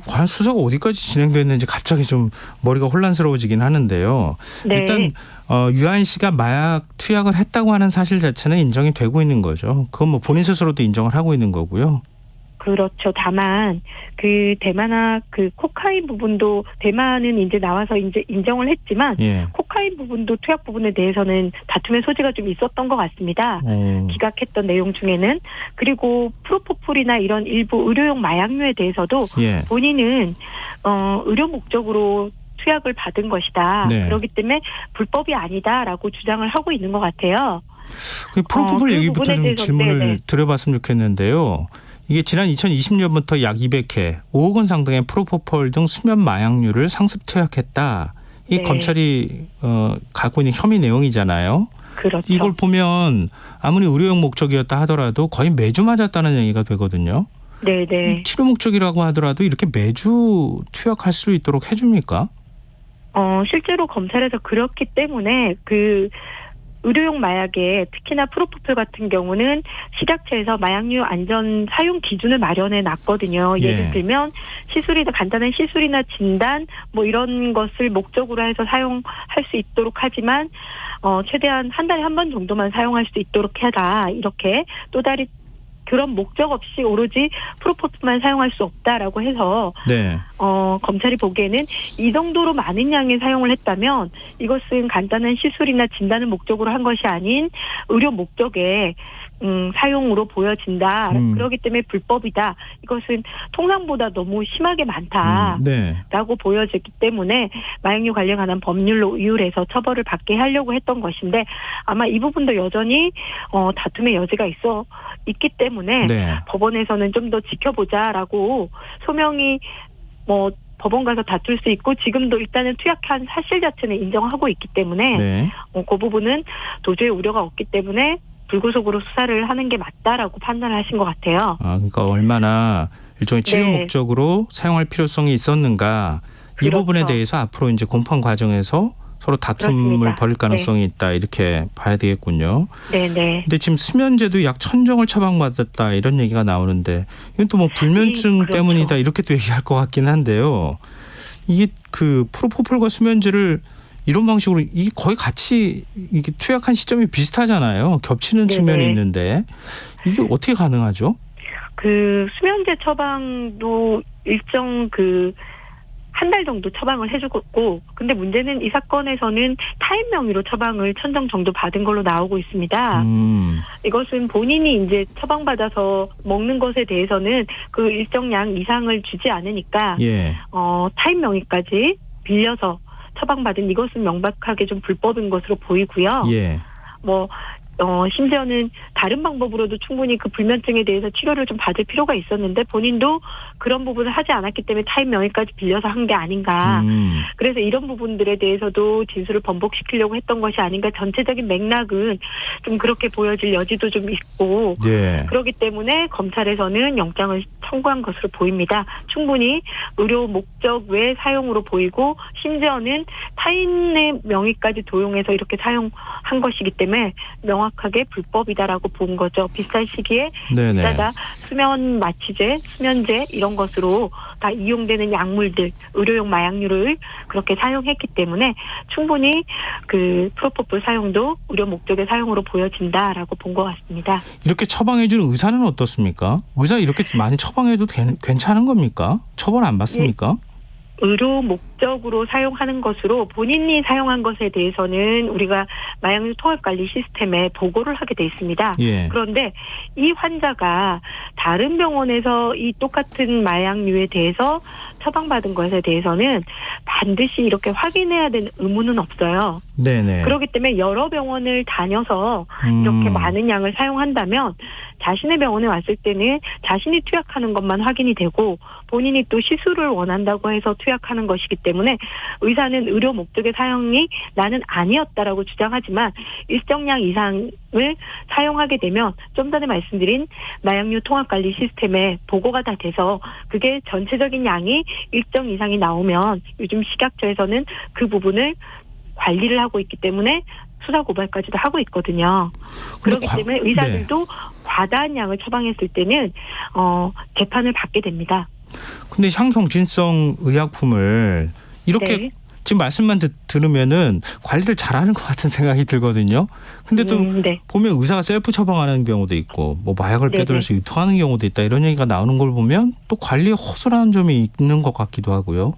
과연 수사가 어디까지 진행됐는지 갑자기 좀 머리가 혼란스러워지긴 하는데요. 네. 일단 유아인 씨가 마약 투약을 했다고 하는 사실 자체는 인정이 되고 있는 거죠. 그건 본인 스스로도 인정을 하고 있는 거고요. 그렇죠. 다만 그 대마나 그 코카인 부분도 대마는 이제 나와서 이제 인정을 했지만 예. 코카인 부분도 투약 부분에 대해서는 다툼의 소지가 좀 있었던 것 같습니다. 기각했던 내용 중에는. 그리고 프로포폴이나 이런 일부 의료용 마약류에 대해서도 예. 본인은 의료 목적으로 투약을 받은 것이다. 네. 그렇기 때문에 불법이 아니다라고 주장을 하고 있는 것 같아요. 프로포폴 그 얘기부터 부분에 좀 대해서, 질문을 네네. 드려봤으면 좋겠는데요. 이게 지난 2020년부터 약 200회, 5억 원 상당의 프로포폴 등 수면 마약류를 상습 투약했다. 이 네. 검찰이 갖고 있는 혐의 내용이잖아요. 그렇죠. 이걸 보면 아무리 의료용 목적이었다 하더라도 거의 매주 맞았다는 얘기가 되거든요. 네네. 치료 목적이라고 하더라도 이렇게 매주 투약할 수 있도록 해줍니까? 실제로 검찰에서 그렇기 때문에 그 의료용 마약에 특히나 프로포폴 같은 경우는 식약처에서 마약류 안전 사용 기준을 마련해 놨거든요. 예. 예를 들면 시술이나 간단한 시술이나 진단 이런 것을 목적으로 해서 사용할 수 있도록 하지만 최대한 한 달에 한 번 정도만 사용할 수 있도록 해라. 이렇게 또다시 그런 목적 없이 오로지 프로포폴만 사용할 수 없다라고 해서 네. 검찰이 보기에는 이 정도로 많은 양의 사용을 했다면 이것은 간단한 시술이나 진단을 목적으로 한 것이 아닌 의료 목적의 사용으로 보여진다. 그렇기 때문에 불법이다. 이것은 통상보다 너무 심하게 많다라고 네. 보여지기 때문에 마약류 관련한 법률로 의율해서 처벌을 받게 하려고 했던 것인데 아마 이 부분도 여전히 다툼의 여지가 있기 때문에 네. 법원에서는 좀 더 지켜보자라고 소명이 법원 가서 다툴 수 있고 지금도 일단은 투약한 사실 자체는 인정하고 있기 때문에 네. 그 부분은 도저히 우려가 없기 때문에 불구속으로 수사를 하는 게 맞다라고 판단을 하신 것 같아요. 그러니까 얼마나 일종의 치료 네. 목적으로 사용할 필요성이 있었는가 이 그렇죠. 부분에 대해서 앞으로 이제 공판 과정에서 서로 다툼을 그렇습니다. 벌일 가능성이 있다 이렇게 봐야 되겠군요. 네네. 근데 지금 수면제도 약 1,000정을 처방받았다 이런 얘기가 나오는데 이건 또 불면증 그렇죠. 때문이다 이렇게 또 얘기할 것 같긴 한데요. 이게 그 프로포폴과 수면제를 이런 방식으로 거의 같이 이게 투약한 시점이 비슷하잖아요. 겹치는 네네. 측면이 있는데 이게 어떻게 가능하죠? 그 수면제 처방도 일정 한 달 정도 처방을 해주고 근데 문제는 이 사건에서는 타인 명의로 처방을 1,000정 정도 받은 걸로 나오고 있습니다. 이것은 본인이 이제 처방받아서 먹는 것에 대해서는 그 일정 양 이상을 주지 않으니까 예. 타인 명의까지 빌려서 처방받은 이것은 명백하게 좀 불법인 것으로 보이고요. 예. 심지어는 다른 방법으로도 충분히 그 불면증에 대해서 치료를 좀 받을 필요가 있었는데 본인도 그런 부분을 하지 않았기 때문에 타인 명의까지 빌려서 한 게 아닌가. 그래서 이런 부분들에 대해서도 진술을 번복시키려고 했던 것이 아닌가. 전체적인 맥락은 좀 그렇게 보여질 여지도 좀 있고 네. 그렇기 때문에 검찰에서는 영장을 청구한 것으로 보입니다. 충분히 의료 목적 외 사용으로 보이고 심지어는 타인의 명의까지 도용해서 이렇게 사용한 것이기 때문에 명확하게 불법이다라고 본 거죠. 비슷한 시기에 네네. 비싸다 수면 마취제, 수면제 이런 것으로 다 이용되는 약물들, 의료용 마약류를 그렇게 사용했기 때문에 충분히 그 프로포폴 사용도 의료 목적의 사용으로 보여진다라고 본 것 같습니다. 이렇게 처방해주는 의사는 어떻습니까? 의사 이렇게 많이 처방해도 괜찮은 겁니까? 처벌 안 받습니까? 의료 목적으로 사용하는 것으로 본인이 사용한 것에 대해서는 우리가 마약류 통합관리 시스템에 보고를 하게 돼 있습니다. 예. 그런데 이 환자가 다른 병원에서 이 똑같은 마약류에 대해서 처방받은 것에 대해서는 반드시 이렇게 확인해야 되는 의무는 없어요. 네네. 그렇기 때문에 여러 병원을 다녀서 이렇게 많은 양을 사용한다면 자신의 병원에 왔을 때는 자신이 투약하는 것만 확인이 되고 본인이 또 시술을 원한다고 해서 투약하는 것이기 때문에 의사는 의료 목적의 사용이 나는 아니었다라고 주장하지만 일정량 이상을 사용하게 되면 좀 전에 말씀드린 마약류 통합관리 시스템에 보고가 다 돼서 그게 전체적인 양이 일정 이상이 나오면 요즘 식약처에서는 그 부분을 관리를 하고 있기 때문에 수사 고발까지도 하고 있거든요. 그렇기 때문에 의사들도 과다한 양을 처방했을 때는 재판을 받게 됩니다. 근데 향경진성 의약품을 이렇게 네. 지금 말씀만 들으면은 관리를 잘하는 것 같은 생각이 들거든요. 근데 또 네. 보면 의사가 셀프 처방하는 경우도 있고 뭐 마약을 네네. 빼돌려서 유통하는 경우도 있다 이런 얘기가 나오는 걸 보면 또 관리에 허술한 점이 있는 것 같기도 하고요.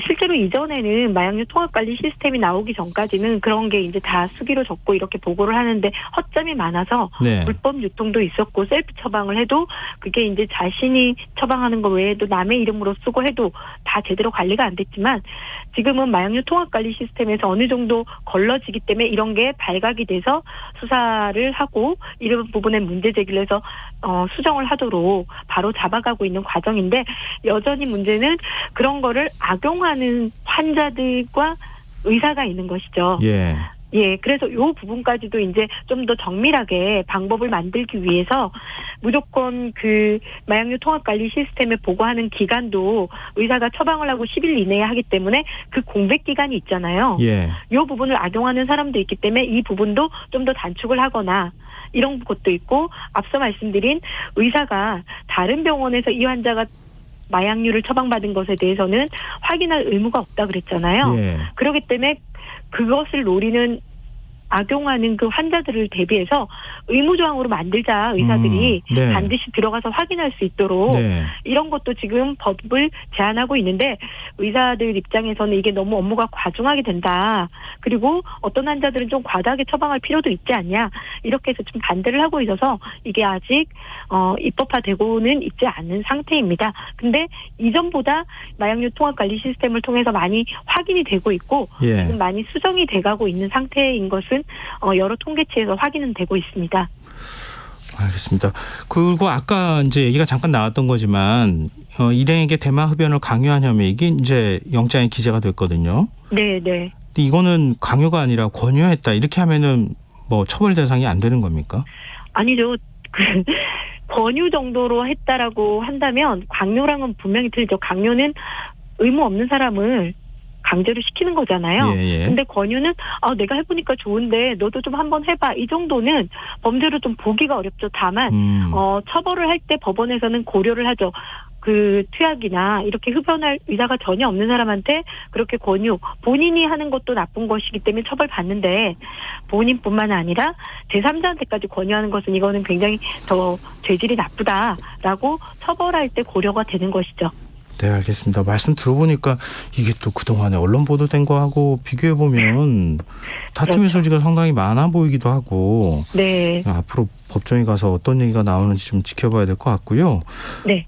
실제로 이전에는 마약류 통합관리 시스템이 나오기 전까지는 그런 게 이제 다 수기로 적고 이렇게 보고를 하는데 허점이 많아서 네. 불법 유통도 있었고 셀프 처방을 해도 그게 이제 자신이 처방하는 거 외에도 남의 이름으로 쓰고 해도 다 제대로 관리가 안 됐지만 지금은 마약류 통합관리 시스템에서 어느 정도 걸러지기 때문에 이런 게 발각이 돼서 수사를 하고 이런 부분에 문제 제기를 해서 수정을 하도록 바로 잡아가고 있는 과정인데 여전히 문제는 그런 거를 악용하는 환자들과 의사가 있는 것이죠. 예. 예, 그래서 이 부분까지도 이제 좀 더 정밀하게 방법을 만들기 위해서 무조건 그 마약류 통합관리 시스템에 보고하는 기간도 의사가 처방을 하고 10일 이내에 하기 때문에 그 공백 기간이 있잖아요. 예. 이 부분을 악용하는 사람도 있기 때문에 이 부분도 좀 더 단축을 하거나 이런 것도 있고 앞서 말씀드린 의사가 다른 병원에서 이 환자가 마약류를 처방받은 것에 대해서는 확인할 의무가 없다 그랬잖아요. 예. 그렇기 때문에 그것을 노리는 악용하는 그 환자들을 대비해서 의무조항으로 만들자 의사들이 네. 반드시 들어가서 확인할 수 있도록 네. 이런 것도 지금 법을 제안하고 있는데 의사들 입장에서는 이게 너무 업무가 과중하게 된다. 그리고 어떤 환자들은 좀 과다하게 처방할 필요도 있지 않냐. 이렇게 해서 좀 반대를 하고 있어서 이게 아직 입법화되고는 있지 않은 상태입니다. 근데 이전보다 마약류 통합관리 시스템을 통해서 많이 확인이 되고 있고 예. 지금 많이 수정이 돼가고 있는 상태인 것은 여러 통계치에서 확인은 되고 있습니다. 알겠습니다. 그리고 아까 이제 얘기가 잠깐 나왔던 거지만 일행에게 대마 흡연을 강요한 혐의 이게 이제 영장에 기재가 됐거든요. 네. 근데 이거는 강요가 아니라 권유했다 이렇게 하면은 뭐 처벌 대상이 안 되는 겁니까? 아니죠. 권유 정도로 했다라고 한다면 강요랑은 분명히 틀리죠. 강요는 의무 없는 사람을 강제로 시키는 거잖아요. 예. 근데 권유는 내가 해보니까 좋은데 너도 좀 한번 해봐. 이 정도는 범죄로 좀 보기가 어렵죠. 다만 처벌을 할 때 법원에서는 고려를 하죠. 그 투약이나 이렇게 흡연할 의사가 전혀 없는 사람한테 그렇게 권유, 본인이 하는 것도 나쁜 것이기 때문에 처벌받는데 본인뿐만 아니라 제3자한테까지 권유하는 것은 이거는 굉장히 더 죄질이 나쁘다라고 처벌할 때 고려가 되는 것이죠. 네, 알겠습니다. 말씀 들어보니까 이게 또 그동안에 언론 보도된 거하고 비교해보면 다툼의 그렇죠. 소지가 상당히 많아 보이기도 하고 네. 앞으로 법정에 가서 어떤 얘기가 나오는지 좀 지켜봐야 될 것 같고요. 네.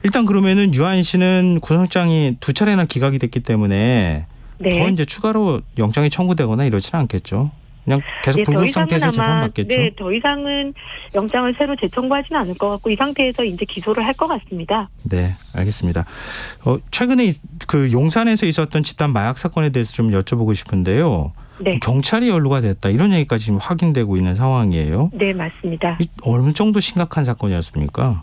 일단 그러면은 유한 씨는 구속영장이 2차례나 기각이 됐기 때문에 네. 더 이제 추가로 영장이 청구되거나 이러지는 않겠죠. 그냥 계속 네, 더 불구 이상은 상태에서 아마 재판받겠죠. 네, 더 이상은 영장을 새로 재청구하지는 않을 것 같고 이 상태에서 이제 기소를 할 것 같습니다. 네, 알겠습니다. 최근에 그 용산에서 있었던 집단 마약 사건에 대해서 좀 여쭤보고 싶은데요. 네, 경찰이 연루가 됐다 이런 얘기까지 지금 확인되고 있는 상황이에요. 네 맞습니다. 어느 정도 심각한 사건이었습니까?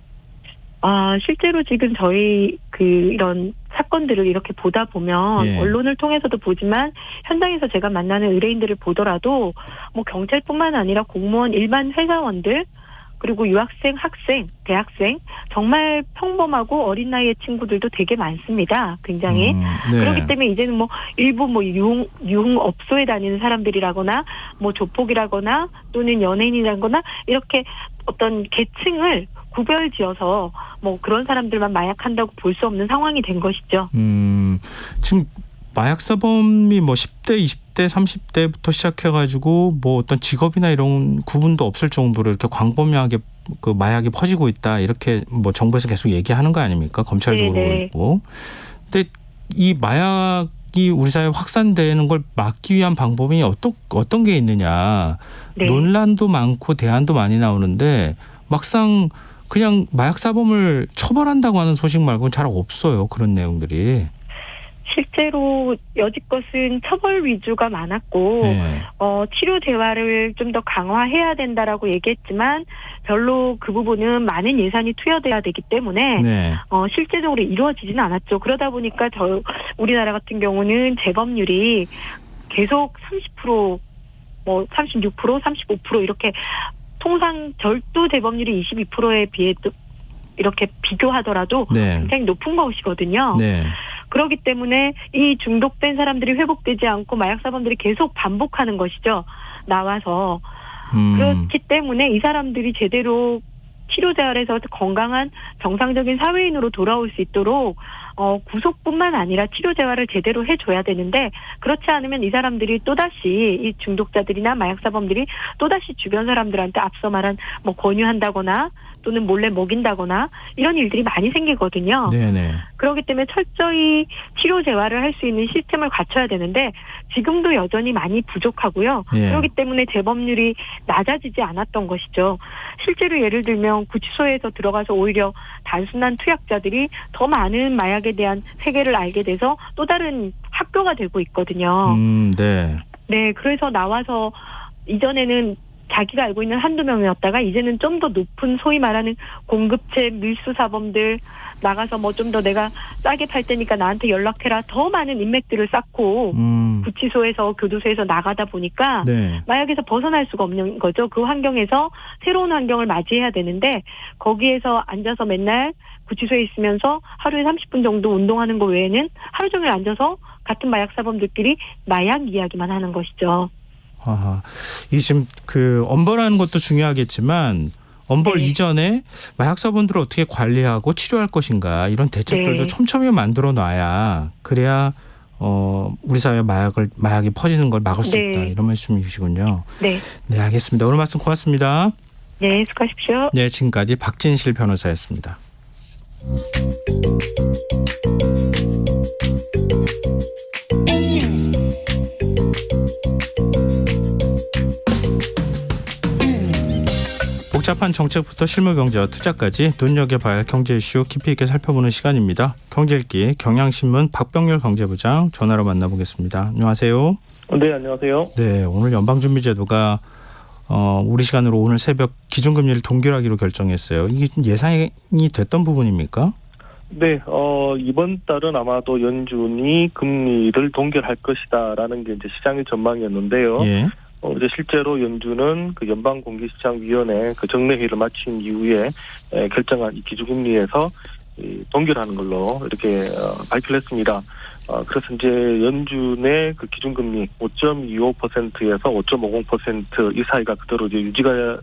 실제로 지금 저희 이런 사건들을 이렇게 보다 보면 예. 언론을 통해서도 보지만 현장에서 제가 만나는 의뢰인들을 보더라도 뭐 경찰뿐만 아니라 공무원, 일반 회사원들 그리고 유학생, 학생, 대학생 정말 평범하고 어린 나이의 친구들도 되게 많습니다. 굉장히. 네. 그렇기 때문에 이제는 뭐 일부 뭐 유흥업소에 다니는 사람들이라거나 뭐 조폭이라거나 또는 연예인이라거나 이렇게 어떤 계층을 구별지어서 뭐 그런 사람들만 마약한다고 볼 수 없는 상황이 된 것이죠. 지금 마약 사범이 뭐 10대, 20대, 30대부터 시작해가지고 뭐 어떤 직업이나 이런 구분도 없을 정도로 이렇게 광범위하게 그 마약이 퍼지고 있다 이렇게 뭐 정부에서 계속 얘기하는 거 아닙니까? 검찰도 그러고 있고. 근데 이 마약이 우리 사회에 확산되는 걸 막기 위한 방법이 어떤 게 있느냐. 네. 논란도 많고 대안도 많이 나오는데 막상 그냥 마약 사범을 처벌한다고 하는 소식 말고는 잘 없어요. 그런 내용들이. 실제로 여지껏은 처벌 위주가 많았고 네. 치료 대화를 좀 더 강화해야 된다라고 얘기했지만 별로 그 부분은 많은 예산이 투여돼야 되기 때문에 네. 실제적으로 이루어지지는 않았죠. 그러다 보니까 우리나라 같은 경우는 재범률이 계속 30%, 뭐 36%, 35% 이렇게 통상 절도 재범률이 22%에 비해 이렇게 비교하더라도 네. 굉장히 높은 것이거든요. 네. 그렇기 때문에 이 중독된 사람들이 회복되지 않고 마약 사범들이 계속 반복하는 것이죠. 나와서. 그렇기 때문에 이 사람들이 제대로 치료자활에서 건강한 정상적인 사회인으로 돌아올 수 있도록 구속뿐만 아니라 치료재활을 제대로 해줘야 되는데 그렇지 않으면 이 사람들이 또다시 이 중독자들이나 마약사범들이 또다시 주변 사람들한테 앞서 말한 뭐 권유한다거나 또는 몰래 먹인다거나 이런 일들이 많이 생기거든요. 네네. 그렇기 때문에 철저히 치료재활을 할 수 있는 시스템을 갖춰야 되는데 지금도 여전히 많이 부족하고요. 예. 그렇기 때문에 재범률이 낮아지지 않았던 것이죠. 실제로 예를 들면 구치소에서 들어가서 오히려 단순한 투약자들이 더 많은 마약에 대한 세계를 알게 돼서 또 다른 학교가 되고 있거든요. 네. 네, 그래서 나와서 이전에는 자기가 알고 있는 한두 명이었다가 이제는 좀 더 높은 소위 말하는 공급체 밀수사범들 나가서 뭐 좀 더 내가 싸게 팔 테니까 나한테 연락해라 더 많은 인맥들을 쌓고 구치소에서 교도소에서 나가다 보니까 네. 마약에서 벗어날 수가 없는 거죠. 그 환경에서 새로운 환경을 맞이해야 되는데 거기에서 앉아서 맨날 구치소에 있으면서 하루에 30분 정도 운동하는 거 외에는 하루 종일 앉아서 같은 마약사범들끼리 마약 이야기만 하는 것이죠. 아하. 이 지금 그 엄벌하는 것도 중요하겠지만 엄벌 네. 이전에 마약 사범들을 어떻게 관리하고 치료할 것인가 이런 대책들도 네. 촘촘히 만들어 놔야 그래야 우리 사회 마약이 퍼지는 걸 막을 수 네. 있다 이런 말씀이시군요. 네, 네, 알겠습니다. 오늘 말씀 고맙습니다. 네, 수고하십시오. 네, 지금까지 박진실 변호사였습니다. 복잡한 정책부터 실무 경제와 투자까지 눈여겨봐야 할 경제 이슈 깊이 있게 살펴보는 시간입니다. 경제읽기 경향신문 박병렬 경제부장 전화로 만나보겠습니다. 안녕하세요. 네, 안녕하세요. 네, 오늘 연방준비제도가 우리 시간으로 오늘 새벽 기준금리를 동결하기로 결정했어요. 이게 좀 예상이 됐던 부분입니까? 네, 이번 달은 아마도 연준이 금리를 동결할 것이다라는 게 이제 시장의 전망이었는데요. 예. 이제 실제로 연준은 그 연방공개시장위원회 그 정례회의를 마친 이후에 결정한 이 기준금리에서 동결하는 걸로 이렇게 발표를 했습니다. 그래서 이제 연준의 그 기준금리 5.25%에서 5.50% 이 사이가 그대로 이제 유지가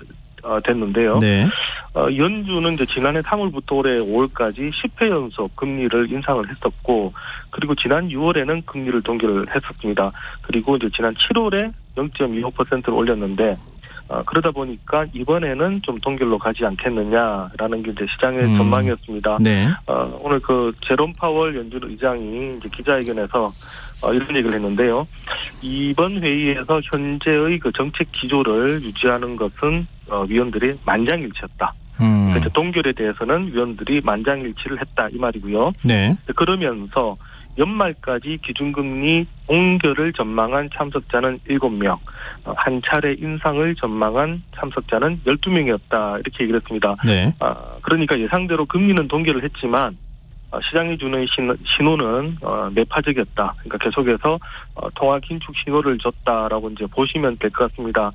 됐는데요. 네. 연준은 이제 지난해 3월부터 올해 5월까지 10회 연속 금리를 인상을 했었고, 그리고 지난 6월에는 금리를 동결을 했었습니다. 그리고 이제 지난 7월에 0.25%를 올렸는데, 그러다 보니까 이번에는 좀 동결로 가지 않겠느냐라는 게 이제 시장의 전망이었습니다. 네. 오늘 그 제롬 파월 연준 의장이 이제 기자회견에서 이런 얘기를 했는데요. 이번 회의에서 현재의 그 정책 기조를 유지하는 것은 위원들이 만장일치였다. 그래서 동결에 대해서는 위원들이 만장일치를 했다 이 말이고요. 네. 그러면서 연말까지 기준금리 동결을 전망한 참석자는 7명, 한 차례 인상을 전망한 참석자는 12명이었다 이렇게 얘기를 했습니다. 네. 그러니까 예상대로 금리는 동결을 했지만 시장이 주는 신호는 매파적이었다. 그러니까 계속해서 통화 긴축 신호를 줬다라고 이제 보시면 될 것 같습니다.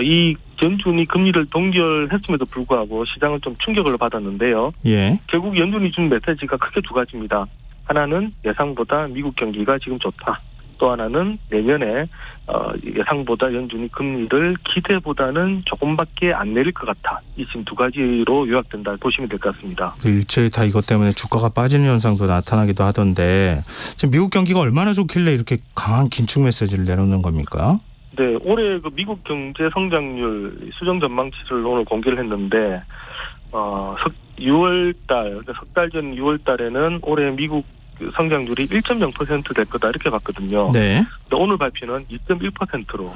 이 연준이 금리를 동결했음에도 불구하고 시장은 좀 충격을 받았는데요. 예. 결국 연준이 준 메시지가 크게 두 가지입니다. 하나는 예상보다 미국 경기가 지금 좋다. 또 하나는 내년에 예상보다 연준이 금리를 기대보다는 조금밖에 안 내릴 것 같아. 이 지금 두 가지로 요약된다 보시면 될 것 같습니다. 일제히 다 이것 때문에 주가가 빠지는 현상도 나타나기도 하던데 지금 미국 경기가 얼마나 좋길래 이렇게 강한 긴축 메시지를 내놓는 겁니까? 네, 올해 그 미국 경제 성장률 수정 전망치를 오늘 공개를 했는데 6월달, 석 달 전 6월달에는 올해 미국 성장률이 1.0% 될 거다 이렇게 봤거든요. 네. 근데 오늘 발표는 2.1%로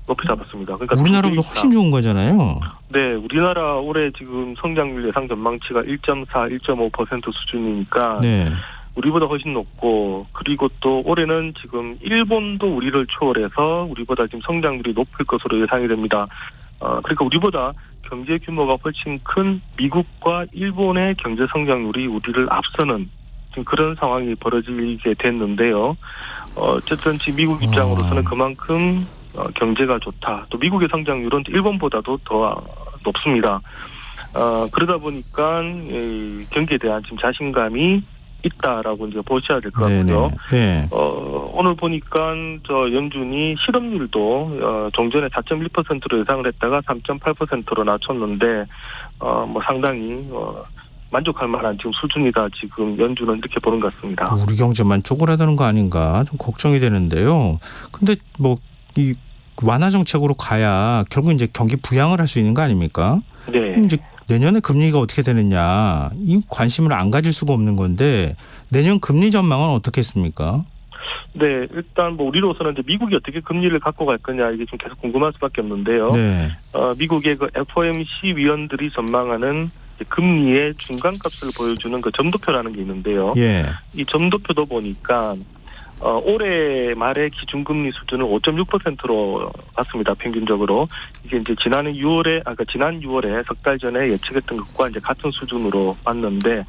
높이 잡았습니다. 그러니까 우리나라보다 훨씬 좋은 거잖아요. 네, 우리나라 올해 지금 성장률 예상 전망치가 1.4, 1.5% 수준이니까 네. 우리보다 훨씬 높고 그리고 또 올해는 지금 일본도 우리를 초월해서 우리보다 지금 성장률이 높을 것으로 예상이 됩니다. 그러니까 우리보다 경제 규모가 훨씬 큰 미국과 일본의 경제 성장률이 우리를 앞서는 지금 그런 상황이 벌어지게 됐는데요. 어쨌든 지금 미국 입장으로서는 그만큼 경제가 좋다. 또 미국의 성장률은 일본보다도 더 높습니다. 그러다 보니까 이 경기에 대한 지금 자신감이 있다라고 이제 보셔야 될 것 같고요. 네. 오늘 보니까 저 연준이 실업률도 종전에 4.1%로 예상을 했다가 3.8%로 낮췄는데 뭐 상당히 만족할 만한 지금 수준이다. 지금 연준은 이렇게 보는 것 같습니다. 우리 경제만 쪼그라드는 거 아닌가 좀 걱정이 되는데요. 근데 뭐 이 완화 정책으로 가야 결국 이제 경기 부양을 할 수 있는 거 아닙니까? 네. 이제 내년에 금리가 어떻게 되느냐 이 관심을 안 가질 수가 없는 건데 내년 금리 전망은 어떻겠습니까? 네, 일단 뭐 우리로서는 이제 미국이 어떻게 금리를 갖고 갈 거냐 이게 좀 계속 궁금할 수밖에 없는데요. 네. 미국의 그 FOMC 위원들이 전망하는 금리의 중간값을 보여주는 그 점도표라는 게 있는데요. 예. 이 점도표도 보니까 올해 말에 기준금리 수준을 5.6%로 봤습니다. 평균적으로 이게 이제 지난 6월에 석 달 전에 예측했던 것과 이제 같은 수준으로 봤는데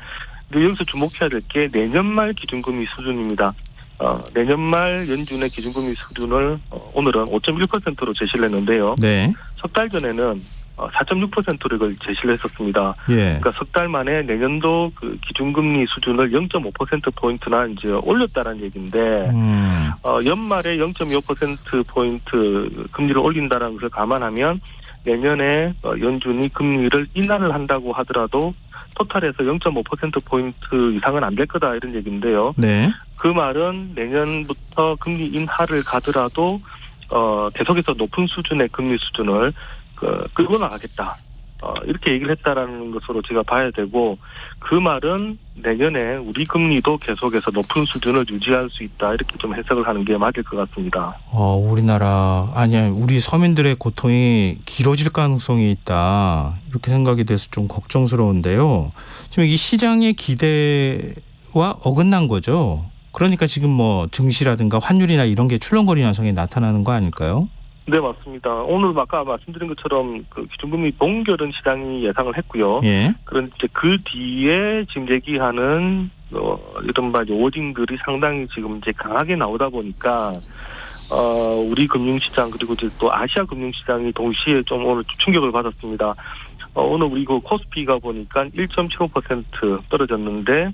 여기서 주목해야 될 게 내년 말 기준금리 수준입니다. 내년 말 연준의 기준금리 수준을 오늘은 5.1%로 제시를 했는데요. 네. 석 달 전에는 4.6%를 제시를 했었습니다. 예. 그러니까 석 달 만에 내년도 그 기준금리 수준을 0.5%포인트나 이제 올렸다는 얘기인데, 연말에 0.25%포인트 금리를 올린다는 것을 감안하면 내년에 연준이 금리를 인하를 한다고 하더라도 토탈에서 0.5%포인트 이상은 안 될 거다 이런 얘기인데요. 네. 그 말은 내년부터 금리 인하를 가더라도 계속해서 높은 수준의 금리 수준을 끌고 나가겠다. 이렇게 얘기를 했다라는 것으로 제가 봐야 되고 그 말은 내년에 우리 금리도 계속해서 높은 수준을 유지할 수 있다. 이렇게 좀 해석을 하는 게 맞을 것 같습니다. 우리 서민들의 고통이 길어질 가능성이 있다. 이렇게 생각이 돼서 좀 걱정스러운데요. 지금 이 시장의 기대와 어긋난 거죠. 그러니까 지금 뭐 증시라든가 환율이나 이런 게 출렁거리는 현상이 나타나는 거 아닐까요? 네, 맞습니다. 오늘 아까 말씀드린 것처럼 그 기준금리 동결은 시장이 예상을 했고요. 예. 그런데 그 뒤에 지금 얘기하는 이른바 이제 워딩들이 상당히 지금 이제 강하게 나오다 보니까 우리 금융시장 그리고 이제 또 아시아 금융시장이 동시에 좀 오늘 충격을 받았습니다. 오늘 우리 그 코스피가 보니까 1.75% 떨어졌는데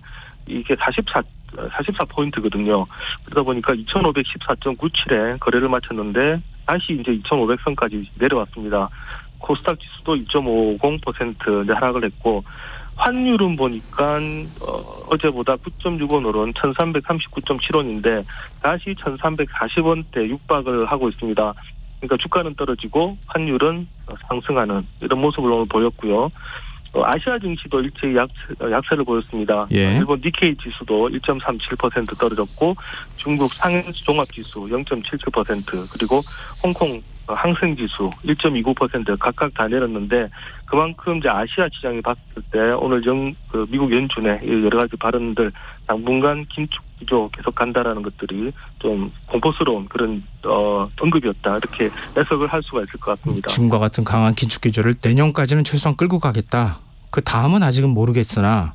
이게 44포인트거든요. 그러다 보니까 2514.97에 거래를 마쳤는데 다시 이제 2500선까지 내려왔습니다. 코스닥 지수도 2.50% 하락을 했고 환율은 보니까 어제보다 9.6원으로는 1339.7원인데 다시 1340원대 육박을 하고 있습니다. 그러니까 주가는 떨어지고 환율은 상승하는 이런 모습을 오늘 보였고요. 아시아 증시도 일제히 약세를 보였습니다. 예. 일본 니케이 지수도 1.37% 떨어졌고 중국 상해수 종합지수 0.77% 그리고 홍콩 항생지수 1.29% 각각 다 내렸는데 그만큼 이제 아시아 시장이 봤을 때 오늘 미국 연준의 여러 가지 발언들 당분간 긴축 기조 계속 간다라는 것들이 좀 공포스러운 그런 언급이었다 이렇게 해석을 할 수가 있을 것 같습니다. 지금과 같은 강한 긴축 기조를 내년까지는 최소한 끌고 가겠다. 그 다음은 아직은 모르겠으나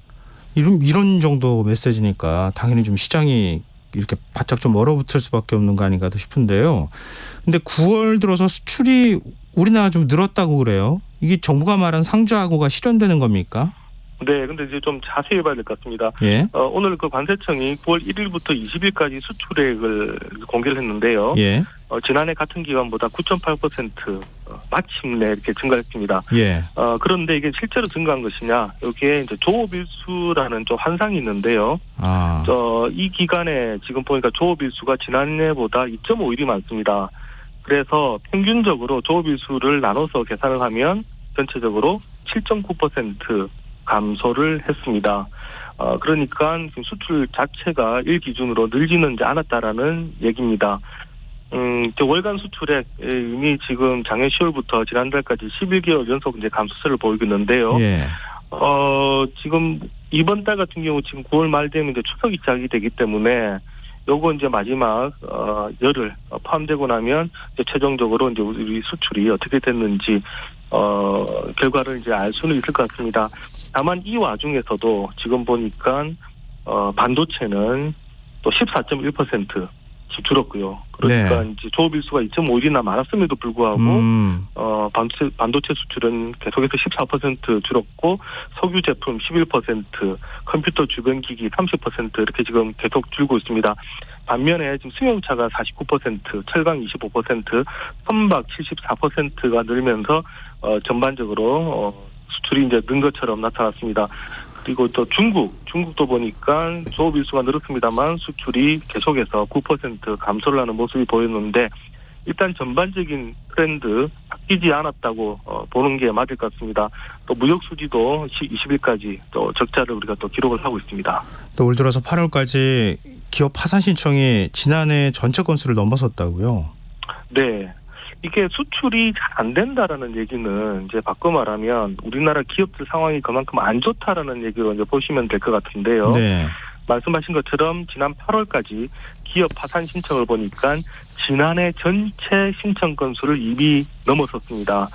이런 정도 메시지니까 당연히 좀 시장이 이렇게 바짝 좀 얼어붙을 수밖에 없는 거 아닌가 싶은데요. 근데 9월 들어서 수출이 우리나라 좀 늘었다고 그래요. 이게 정부가 말한 상저하고가 실현되는 겁니까? 네, 근데 이제 좀 자세히 봐야 될 것 같습니다. 예. 오늘 그 관세청이 9월 1일부터 20일까지 수출액을 공개를 했는데요. 예. 지난해 같은 기간보다 9.8% 마침내 이렇게 증가했습니다. 예. 그런데 이게 실제로 증가한 것이냐? 여기에 이제 조업일수라는 좀 환상이 있는데요. 이 기간에 지금 보니까 조업일수가 지난해보다 2.5일이 많습니다. 그래서 평균적으로 조업일수를 나눠서 계산을 하면 전체적으로 7.9% 감소를 했습니다. 그러니까 지금 수출 자체가 일 기준으로 늘지는 않았다라는 얘기입니다. 월간 수출액 이미 지금 작년 10월부터 지난달까지 11개월 연속 이제 감소세를 보이고 있는데요. 예. 지금 이번 달 같은 경우 지금 9월 말 되면 이제 추석이 시작이 되기 때문에 요거 이제 마지막 열흘 포함되고 나면 이제 최종적으로 이제 우리 수출이 어떻게 됐는지 결과를 이제 알 수는 있을 것 같습니다. 다만 이 와중에서도 지금 보니까 반도체는 또 14.1% 줄었고요. 그러니까 네. 이제 조업일수가 2.5일이나 많았음에도 불구하고 반도체 수출은 계속해서 14% 줄었고 석유 제품 11%, 컴퓨터 주변 기기 30% 이렇게 지금 계속 줄고 있습니다. 반면에 지금 승용차가 49%, 철강 25%, 선박 74%가 늘면서 전반적으로 수출이 이제 는 것처럼 나타났습니다. 그리고 또 중국도 보니까 조업일수가 늘었습니다만 수출이 계속해서 9% 감소를 하는 모습이 보였는데 일단 전반적인 트렌드 바뀌지 않았다고 보는 게 맞을 것 같습니다. 또 무역 수지도 20일까지 또 적자를 우리가 또 기록을 하고 있습니다. 또 올 들어서 8월까지 기업 파산 신청이 지난해 전체 건수를 넘어섰다고요? 네. 이게 수출이 잘 안 된다라는 얘기는 이제 바꿔 말하면 우리나라 기업들 상황이 그만큼 안 좋다라는 얘기로 이제 보시면 될 것 같은데요. 네. 말씀하신 것처럼 지난 8월까지 기업 파산 신청을 보니까 지난해 전체 신청 건수를 이미 넘어섰습니다.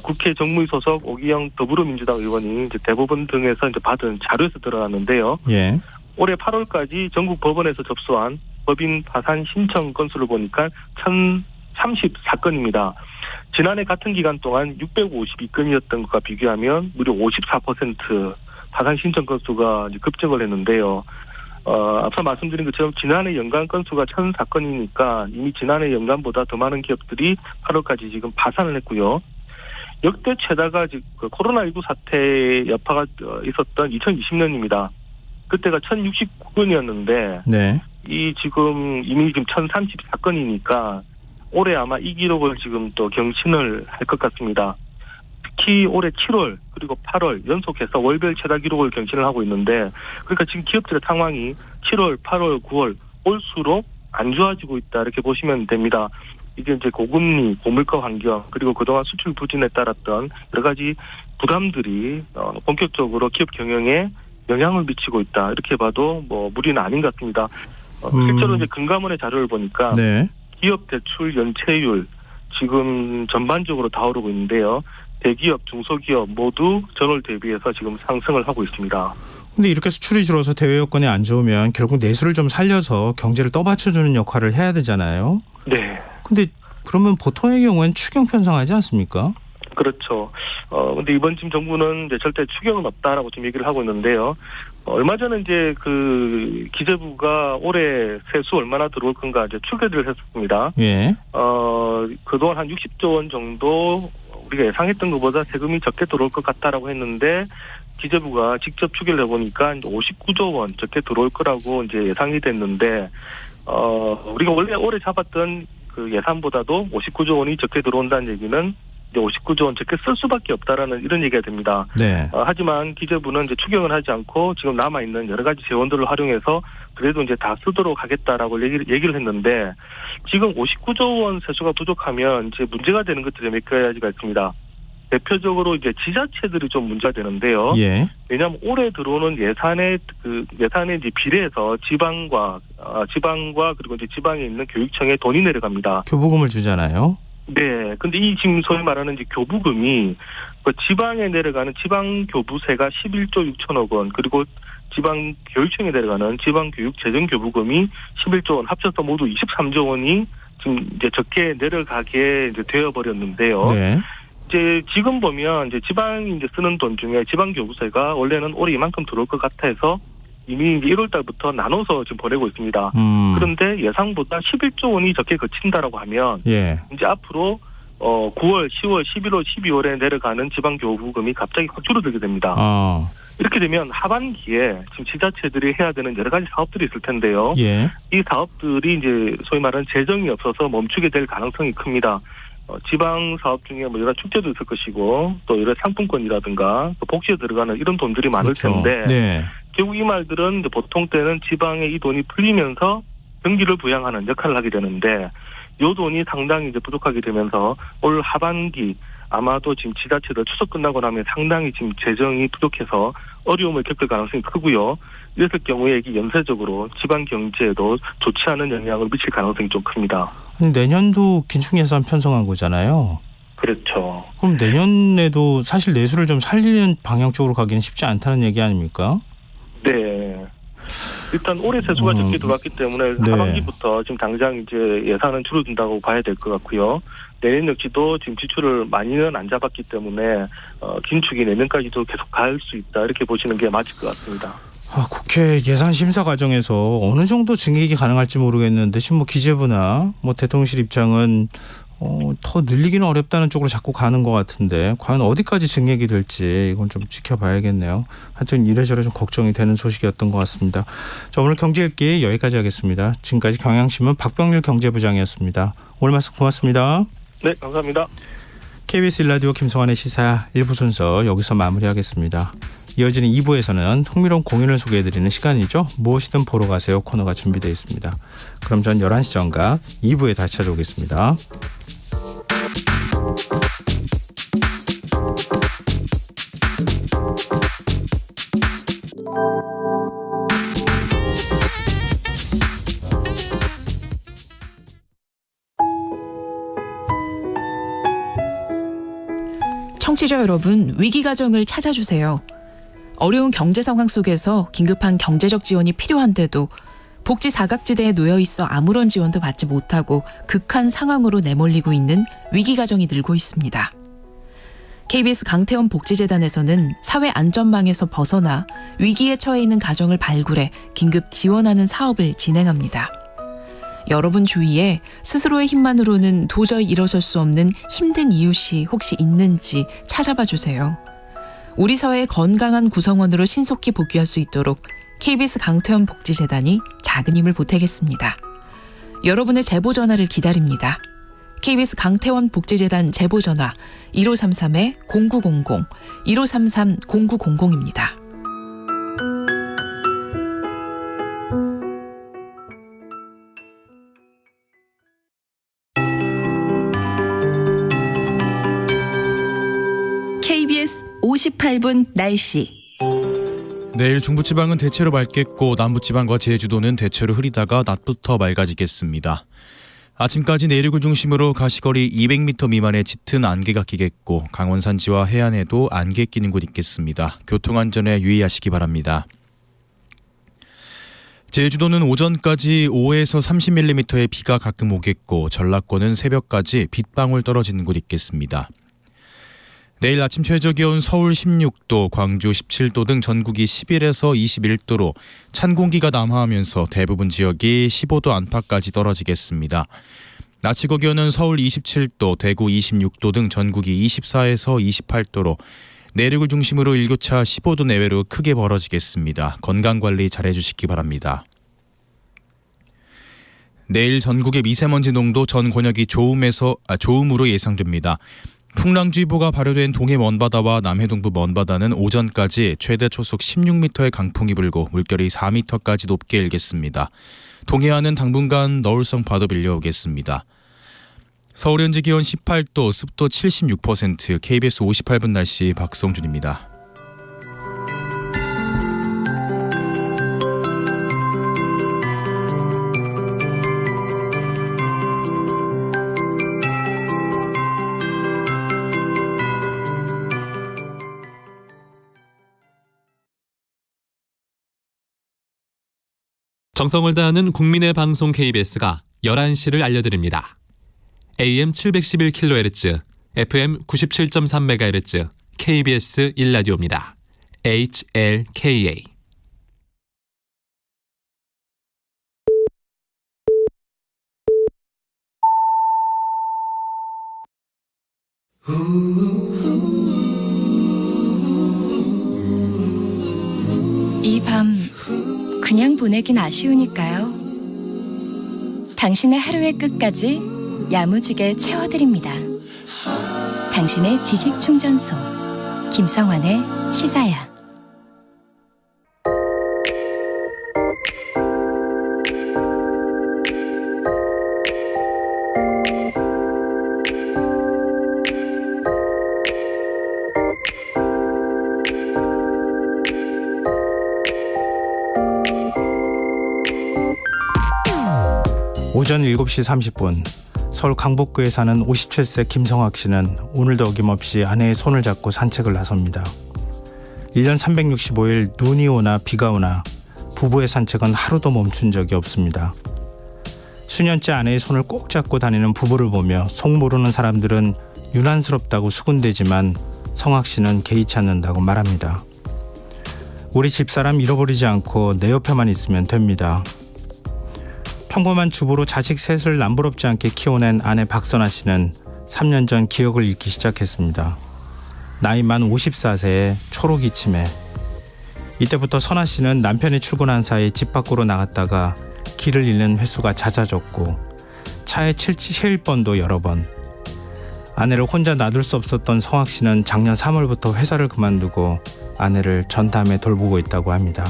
국회 정무위 소속 오기영 더불어민주당 의원이 이제 대법원 등에서 이제 받은 자료에서 드러났는데요. 예. 올해 8월까지 전국 법원에서 접수한 법인 파산 신청 건수를 보니까 1,034건입니다. 지난해 같은 기간 동안 652건이었던 것과 비교하면 무려 54% 파산 신청 건수가 이제 급증을 했는데요. 앞서 말씀드린 것처럼 지난해 연간 건수가 1,004건이니까 이미 지난해 연간보다 더 많은 기업들이 8월까지 지금 파산을 했고요. 역대 최다가 그 코로나19 사태 여파가 있었던 2020년입니다. 그때가 1,069건이었는데 네. 이 지금 이미 지금 1,034건이니까 올해 아마 이 기록을 지금 또 경신을 할 것 같습니다. 특히 올해 7월 그리고 8월 연속해서 월별 최다 기록을 경신을 하고 있는데 그러니까 지금 기업들의 상황이 7월, 8월, 9월 올수록 안 좋아지고 있다 이렇게 보시면 됩니다. 이게 이제 고금리, 고물가 환경 그리고 그동안 수출 부진에 따랐던 여러 가지 부담들이 본격적으로 기업 경영에 영향을 미치고 있다 이렇게 봐도 뭐 무리는 아닌 것 같습니다. 실제로 이제 금감원의 자료를 보니까 네. 기업 대출 연체율 지금 전반적으로 다 오르고 있는데요. 대기업, 중소기업 모두 전월 대비해서 지금 상승을 하고 있습니다. 근데 이렇게 수출이 줄어서 대외 여건이 안 좋으면 결국 내수를 좀 살려서 경제를 떠받쳐주는 역할을 해야 되잖아요. 네. 근데 그러면 보통의 경우엔 추경 편성하지 않습니까? 그렇죠. 근데 이번 지금 정부는 이제 절대 추경은 없다라고 지금 얘기를 하고 있는데요. 얼마 전에 이제 그 기재부가 올해 세수 얼마나 들어올 건가 이제 추계를 했었습니다. 예. 그동안 한 60조 원 정도 우리가 예상했던 것보다 세금이 적게 들어올 것 같다라고 했는데 기재부가 직접 추계를 해보니까 59조 원 적게 들어올 거라고 이제 예상이 됐는데 우리가 원래 올해 잡았던 그 예산보다도 59조 원이 적게 들어온다는 얘기는 이제 59조 원 적게 쓸 수밖에 없다라는 이런 얘기가 됩니다. 네. 하지만 기재부는 이제 추경을 하지 않고 지금 남아 있는 여러 가지 재원들을 활용해서 그래도 이제 다 쓰도록 하겠다라고 얘기를 했는데 지금 59조 원 세수가 부족하면 이제 문제가 되는 것들이 몇 가지가 있습니다. 대표적으로 이제 지자체들이 좀 문제가 되는데요. 예. 왜냐하면 올해 들어오는 예산에 이제 비례해서 지방과 그리고 이제 지방에 있는 교육청에 돈이 내려갑니다. 교부금을 주잖아요. 네. 근데 이 지금 소위 말하는 이제 교부금이 그 지방에 내려가는 지방 교부세가 11조 6천억 원, 그리고 지방 교육청에 내려가는 지방 교육 재정 교부금이 11조 원 합쳐서 모두 23조 원이 지금 이제 적게 내려가게 이제 되어 버렸는데요. 네. 이제 지금 보면 이제 지방이 이제 쓰는 돈 중에 지방 교부세가 원래는 올해 이만큼 들어올 것 같아서 이미 이제 1월 달부터 나눠서 지금 보내고 있습니다. 그런데 예상보다 11조 원이 적게 그친다라고 하면 예. 이제 앞으로 9월, 10월, 11월, 12월에 내려가는 지방 교부금이 갑자기 확 줄어들게 됩니다. 이렇게 되면 하반기에 지금 지자체들이 해야 되는 여러 가지 사업들이 있을 텐데요. 예. 이 사업들이 이제 소위 말하는 재정이 없어서 멈추게 될 가능성이 큽니다. 지방 사업 중에 뭐 여러 축제도 있을 것이고 또 여러 상품권이라든가 또 복지에 들어가는 이런 돈들이 많을 그렇죠. 텐데 네. 결국 이 말들은 이제 보통 때는 지방에 이 돈이 풀리면서 경기를 부양하는 역할을 하게 되는데 이 돈이 상당히 이제 부족하게 되면서 올 하반기 아마도 지금 지자체들 추석 끝나고 나면 상당히 지금 재정이 부족해서 어려움을 겪을 가능성이 크고요. 이랬을 경우에 이게 연쇄적으로 지방 경제에도 좋지 않은 영향을 미칠 가능성이 좀 큽니다. 내년도 긴축 예산 편성한 거잖아요. 그렇죠. 그럼 내년에도 사실 내수를 좀 살리는 방향 쪽으로 가기는 쉽지 않다는 얘기 아닙니까? 네. 일단 올해 세수가 적게 들어왔기 때문에 네. 하반기부터 지금 당장 이제 예산은 줄어든다고 봐야 될 것 같고요. 내년 역시도 지금 지출을 많이는 안 잡았기 때문에 긴축이 내년까지도 계속 갈 수 있다 이렇게 보시는 게 맞을 것 같습니다. 국회 예산 심사 과정에서 어느 정도 증액이 가능할지 모르겠는데 지금 뭐 기재부나 뭐 대통령실 입장은 더 늘리기는 어렵다는 쪽으로 자꾸 가는 것 같은데 과연 어디까지 증액이 될지 이건 좀 지켜봐야겠네요. 하여튼 이래저래 좀 걱정이 되는 소식이었던 것 같습니다. 자, 오늘 경제 읽기 여기까지 하겠습니다. 지금까지 경향신문 박병률 경제부장이었습니다. 오늘 말씀 고맙습니다. 네, 감사합니다. KBS 1라디오 김성환의 시사 1부 순서 여기서 마무리하겠습니다. 이어지는 2부에서는 흥미로운 공연을 소개해드리는 시간이죠. 무엇이든 보러 가세요 코너가 준비되어 있습니다. 그럼 전 11시 정각 2부에 다시 찾아오겠습니다. 청취자 여러분, 위기가정을 찾아주세요. 어려운 경제 상황 속에서 긴급한 경제적 지원이 필요한데도 복지 사각지대에 놓여 있어 아무런 지원도 받지 못하고 극한 상황으로 내몰리고 있는 위기가정이 늘고 있습니다. KBS 강태원 복지재단에서는 사회 안전망에서 벗어나 위기에 처해 있는 가정을 발굴해 긴급 지원하는 사업을 진행합니다. 여러분 주위에 스스로의 힘만으로는 도저히 일어설 수 없는 힘든 이웃이 혹시 있는지 찾아봐 주세요. 우리 사회의 건강한 구성원으로 신속히 복귀할 수 있도록 KBS 강태원 복지재단이 작은 힘을 보태겠습니다. 여러분의 제보 전화를 기다립니다. KBS 강태원 복지재단 제보 전화 1533-0900, 1533-0900입니다. KBS 58분 날씨. 내일 중부지방은 대체로 맑겠고 남부지방과 제주도는 대체로 흐리다가 낮부터 맑아지겠습니다. 아침까지 내륙을 중심으로 가시거리 200m 미만의 짙은 안개가 끼겠고 강원 산지와 해안에도 안개 끼는 곳 있겠습니다. 교통안전에 유의하시기 바랍니다. 제주도는 오전까지 5에서 30mm의 비가 가끔 오겠고 전라권은 새벽까지 빗방울 떨어지는 곳 있겠습니다. 내일 아침 최저기온 서울 16도, 광주 17도 등 전국이 11에서 21도로 찬 공기가 남하하면서 대부분 지역이 15도 안팎까지 떨어지겠습니다. 낮 최고 기온은 서울 27도, 대구 26도 등 전국이 24에서 28도로 내륙을 중심으로 일교차 15도 내외로 크게 벌어지겠습니다. 건강관리 잘해주시기 바랍니다. 내일 전국의 미세먼지 농도 전 권역이 좋음으로 예상됩니다. 풍랑주의보가 발효된 동해 먼바다와 남해동부 먼바다는 오전까지 최대 초속 16m의 강풍이 불고 물결이 4m까지 높게 일겠습니다. 동해안은 당분간 너울성 파도 밀려오겠습니다. 서울 현재 기온 18도, 습도 76%, KBS 58분 날씨 박성준입니다. 정성을 다하는 국민의 방송 KBS가 11시를 알려드립니다. AM 711kHz, FM 97.3MHz, KBS 1라디오입니다. HLKA. 이 밤 그냥 보내긴 아쉬우니까요. 당신의 하루의 끝까지 야무지게 채워드립니다. 당신의 지식 충전소 김성환의 시사야. 오전 7시 30분 서울 강북구에 사는 57세 김성학 씨는 오늘도 어김없이 아내의 손을 잡고 산책을 나섭니다. 1년 365일 눈이 오나 비가 오나 부부의 산책은 하루도 멈춘 적이 없습니다. 수년째 아내의 손을 꼭 잡고 다니는 부부를 보며 속 모르는 사람들은 유난스럽다고 수군대지만 성학 씨는 개의치 않는다고 말합니다. 우리 집사람 잃어버리지 않고 내 옆에만 있으면 됩니다. 평범한 주부로 자식 셋을 남부럽지 않게 키워낸 아내 박선아 씨는 3년 전 기억을 잃기 시작했습니다. 나이 만 54세에 초록이 치매. 이때부터 선아 씨는 남편이 출근한 사이 집 밖으로 나갔다가 길을 잃는 횟수가 잦아졌고 차에 칠 뻔도 여러 번. 아내를 혼자 놔둘 수 없었던 성학 씨는 작년 3월부터 회사를 그만두고 아내를 전담해 돌보고 있다고 합니다.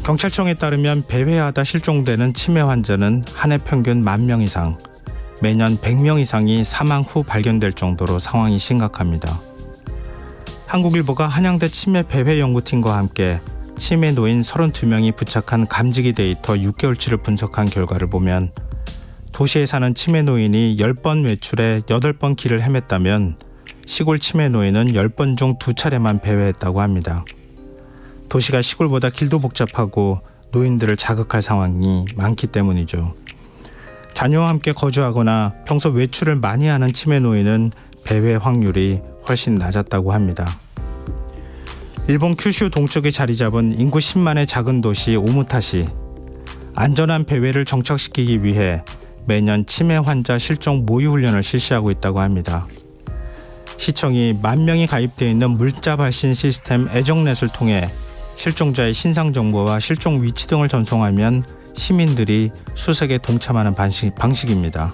경찰청에 따르면 배회하다 실종되는 치매 환자는 한 해 평균 10,000명 이상, 매년 100명 이상이 사망 후 발견될 정도로 상황이 심각합니다. 한국일보가 한양대 치매 배회 연구팀과 함께 치매 노인 32명이 부착한 감지기 데이터 6개월치를 분석한 결과를 보면 도시에 사는 치매 노인이 10번 외출에 8번 길을 헤맸다면 시골 치매 노인은 10번 중 2차례만 배회했다고 합니다. 도시가 시골보다 길도 복잡하고 노인들을 자극할 상황이 많기 때문이죠. 자녀와 함께 거주하거나 평소 외출을 많이 하는 치매 노인은 배회 확률이 훨씬 낮았다고 합니다. 일본 큐슈 동쪽에 자리 잡은 인구 10만의 작은 도시 오무타시. 안전한 배회를 정착시키기 위해 매년 치매 환자 실종 모의 훈련을 실시하고 있다고 합니다. 시청이 10,000명이 가입되어 있는 물자 발신 시스템 애정넷을 통해 실종자의 신상 정보와 실종 위치 등을 전송하면 시민들이 수색에 동참하는 방식입니다.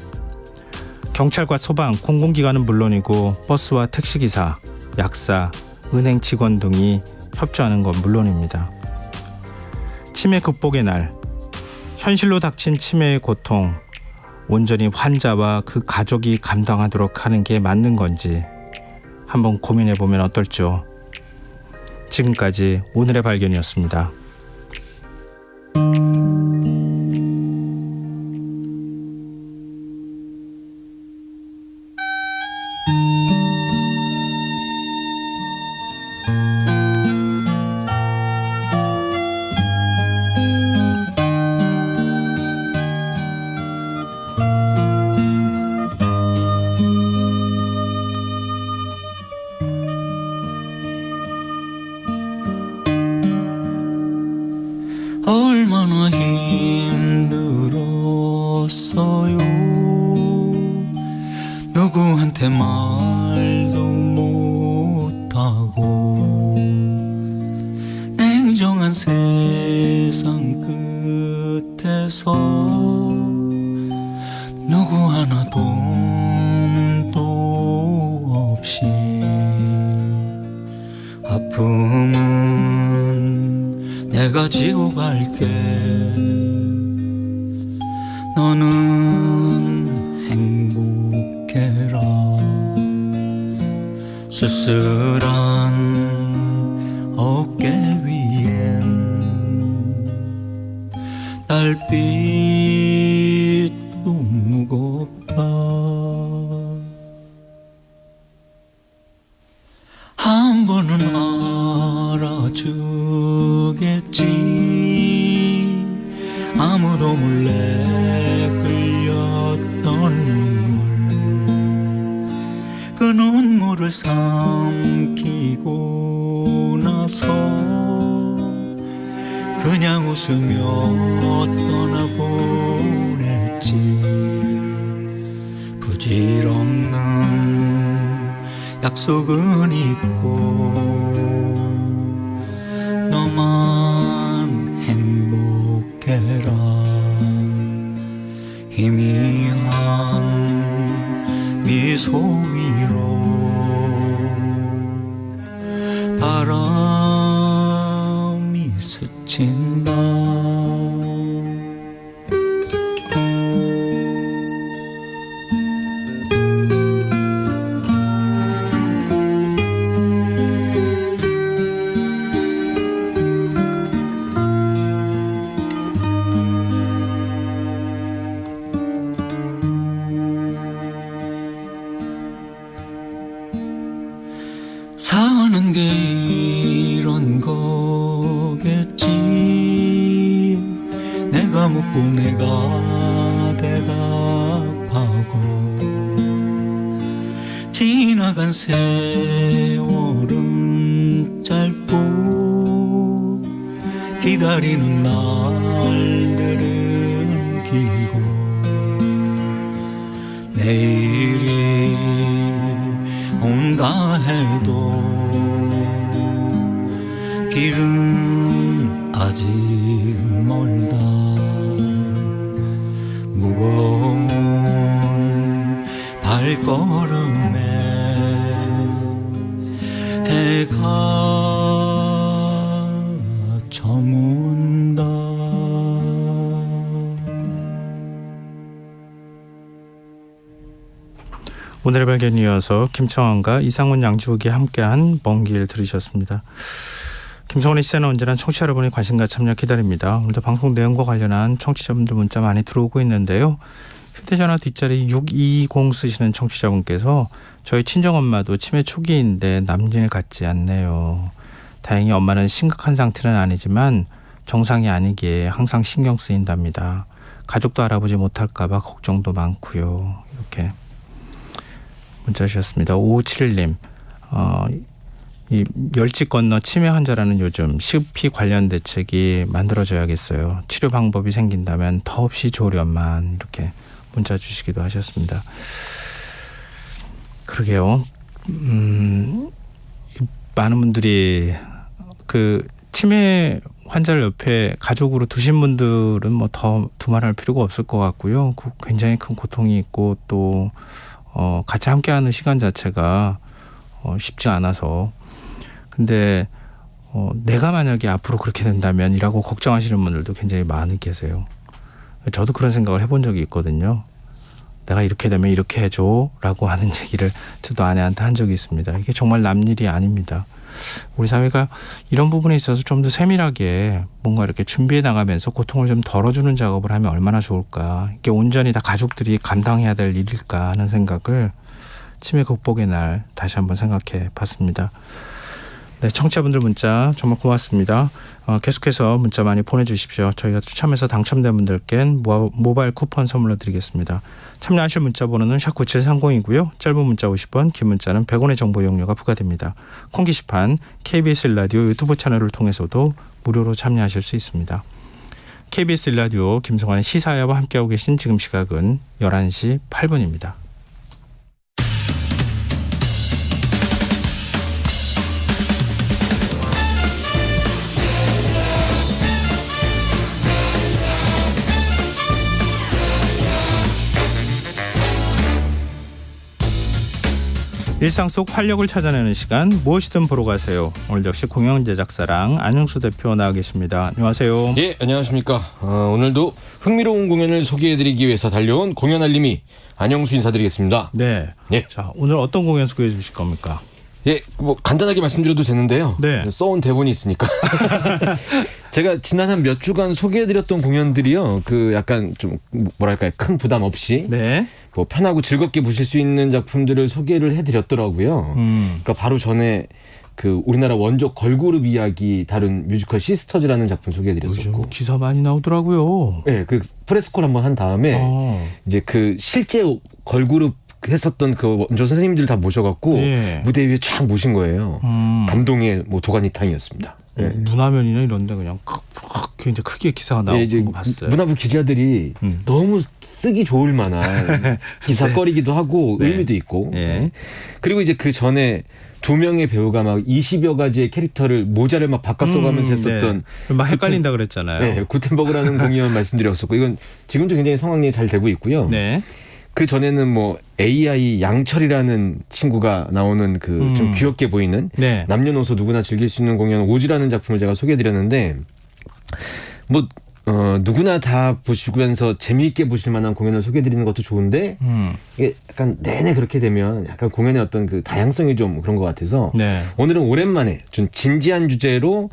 경찰과 소방, 공공기관은 물론이고 버스와 택시기사, 약사, 은행 직원 등이 협조하는 건 물론입니다. 치매 극복의 날, 현실로 닥친 치매의 고통, 온전히 환자와 그 가족이 감당하도록 하는 게 맞는 건지 한번 고민해보면 어떨죠? 지금까지 오늘의 발견이었습니다. 얼마나 힘들었어요. 누구한테 말도 못하고 냉정한 세상 끝에서 누구 하나 돈 슬픔은 내가 지고 갈게. 너는 행복해라. 쓸쓸한 어깨 위엔 달빛도 무겁다. 한 번은 알아주겠지. 아무도 몰래 흘렸던 눈물, 그 눈물을 삼키고 나서 그냥 웃으며 떠나보냈지. 부질없는 약속은 있고 너만 행복해라. 희미한 미소 위로 바람이 스친다. 사는 게 이런 거겠지. 내가 묻고 내가 대답하고 지나간 세월은 짧고 기다리는 날들은 길고 내일이 온다 해도 길은 아직 멀다. 무거운 발걸음에 해가 저문다. 오늘의 발견 이어서 김청원과 이상훈 양지욱이 함께한 먼 길 들으셨습니다. 김성원의 시사는 언제나 청취자 여러분의 관심과 참여 기다립니다. 오늘도 방송 내용과 관련한 청취자분들 문자 많이 들어오고 있는데요. 휴대전화 뒷자리 620 쓰시는 청취자분께서 저희 친정엄마도 치매 초기인데 남일 같지 않네요. 다행히 엄마는 심각한 상태는 아니지만 정상이 아니기에 항상 신경 쓰인답니다. 가족도 알아보지 못할까 봐 걱정도 많고요. 이렇게 문자 주셨습니다. 5571님. 이 멸치 건너 치매 환자라는 요즘 시급히 관련 대책이 만들어져야겠어요. 치료 방법이 생긴다면 더없이 좋으련만 이렇게 문자 주시기도 하셨습니다. 그러게요. 많은 분들이 그 치매 환자를 옆에 가족으로 두신 분들은 뭐 더 두말할 필요가 없을 것 같고요. 굉장히 큰 고통이 있고 또 같이 함께하는 시간 자체가 쉽지 않아서. 근데 내가 만약에 앞으로 그렇게 된다면 이라고 걱정하시는 분들도 굉장히 많이 계세요. 저도 그런 생각을 해본 적이 있거든요. 내가 이렇게 되면 이렇게 해줘 라고 하는 얘기를 저도 아내한테 한 적이 있습니다. 이게 정말 남 일이 아닙니다. 우리 사회가 이런 부분에 있어서 좀 더 세밀하게 뭔가 이렇게 준비해 나가면서 고통을 좀 덜어주는 작업을 하면 얼마나 좋을까. 이게 온전히 다 가족들이 감당해야 될 일일까 하는 생각을 치매 극복의 날 다시 한번 생각해 봤습니다. 네, 청취자분들 문자 정말 고맙습니다. 계속해서 문자 많이 보내주십시오. 저희가 추첨해서 당첨된 분들께는 모바일 쿠폰 선물로 드리겠습니다. 참여하실 문자 번호는 샵 9730이고요. 짧은 문자 50원, 긴 문자는 100원의 정보 이용료가 부과됩니다. 콩 게시판 KBS 1라디오 유튜브 채널을 통해서도 무료로 참여하실 수 있습니다. KBS 1라디오 김성환의 시사야와 함께하고 계신 지금 시각은 11시 8분입니다. 일상 속 활력을 찾아내는 시간 무엇이든 보러 가세요. 오늘 역시 공연 제작사랑 안영수 대표 나와 계십니다. 안녕하세요. 예, 안녕하십니까. 오늘도 흥미로운 공연을 소개해드리기 위해서 달려온 공연 알림이 안영수 인사드리겠습니다. 네. 예. 자, 오늘 어떤 공연 소개해 주실 겁니까? 예, 뭐 간단하게 말씀드려도 되는데요. 네. 써온 대본이 있으니까. 제가 지난 한 몇 주간 소개해드렸던 공연들이요, 그 약간 좀 뭐랄까요, 큰 부담 없이 네. 뭐 편하고 즐겁게 보실 수 있는 작품들을 소개를 해드렸더라고요. 그러니까 바로 전에 그 우리나라 원조 걸그룹 이야기 다룬 뮤지컬 시스터즈라는 작품 소개해드렸었고. 요즘 기사 많이 나오더라고요. 네, 그 프레스콜 한번 한 다음에 이제 그 실제 걸그룹 했었던 그 원조 선생님들 다 모셔갖고 예. 무대 위에 쫙 모신 거예요. 감동의 뭐 도가니탕이었습니다. 예. 문화면이나 이런데 그냥 굉장히 크게 기사가 나오고 예, 이제 거 봤어요. 문화부 기자들이 너무 쓰기 좋을 만한 기사거리기도 하고 네. 의미도 있고. 예. 그리고 이제 그 전에 두 명의 배우가 막 20여 가지의 캐릭터를 모자를 막 바꿔 써가면서 했었던 네. 막 헷갈린다 그랬잖아요. 네, 구텐버그라는 공연 말씀드렸었고 이건 지금도 굉장히 성황리에 잘 되고 있고요. 네. 그 전에는 뭐 AI 양철이라는 친구가 나오는 그 좀 귀엽게 보이는 네. 남녀노소 누구나 즐길 수 있는 공연 오즈라는 작품을 제가 소개해드렸는데 뭐 누구나 다 보시면서 재미있게 보실 만한 공연을 소개해드리는 것도 좋은데 이게 약간 내내 그렇게 되면 약간 공연의 어떤 그 다양성이 좀 그런 것 같아서 네. 오늘은 오랜만에 좀 진지한 주제로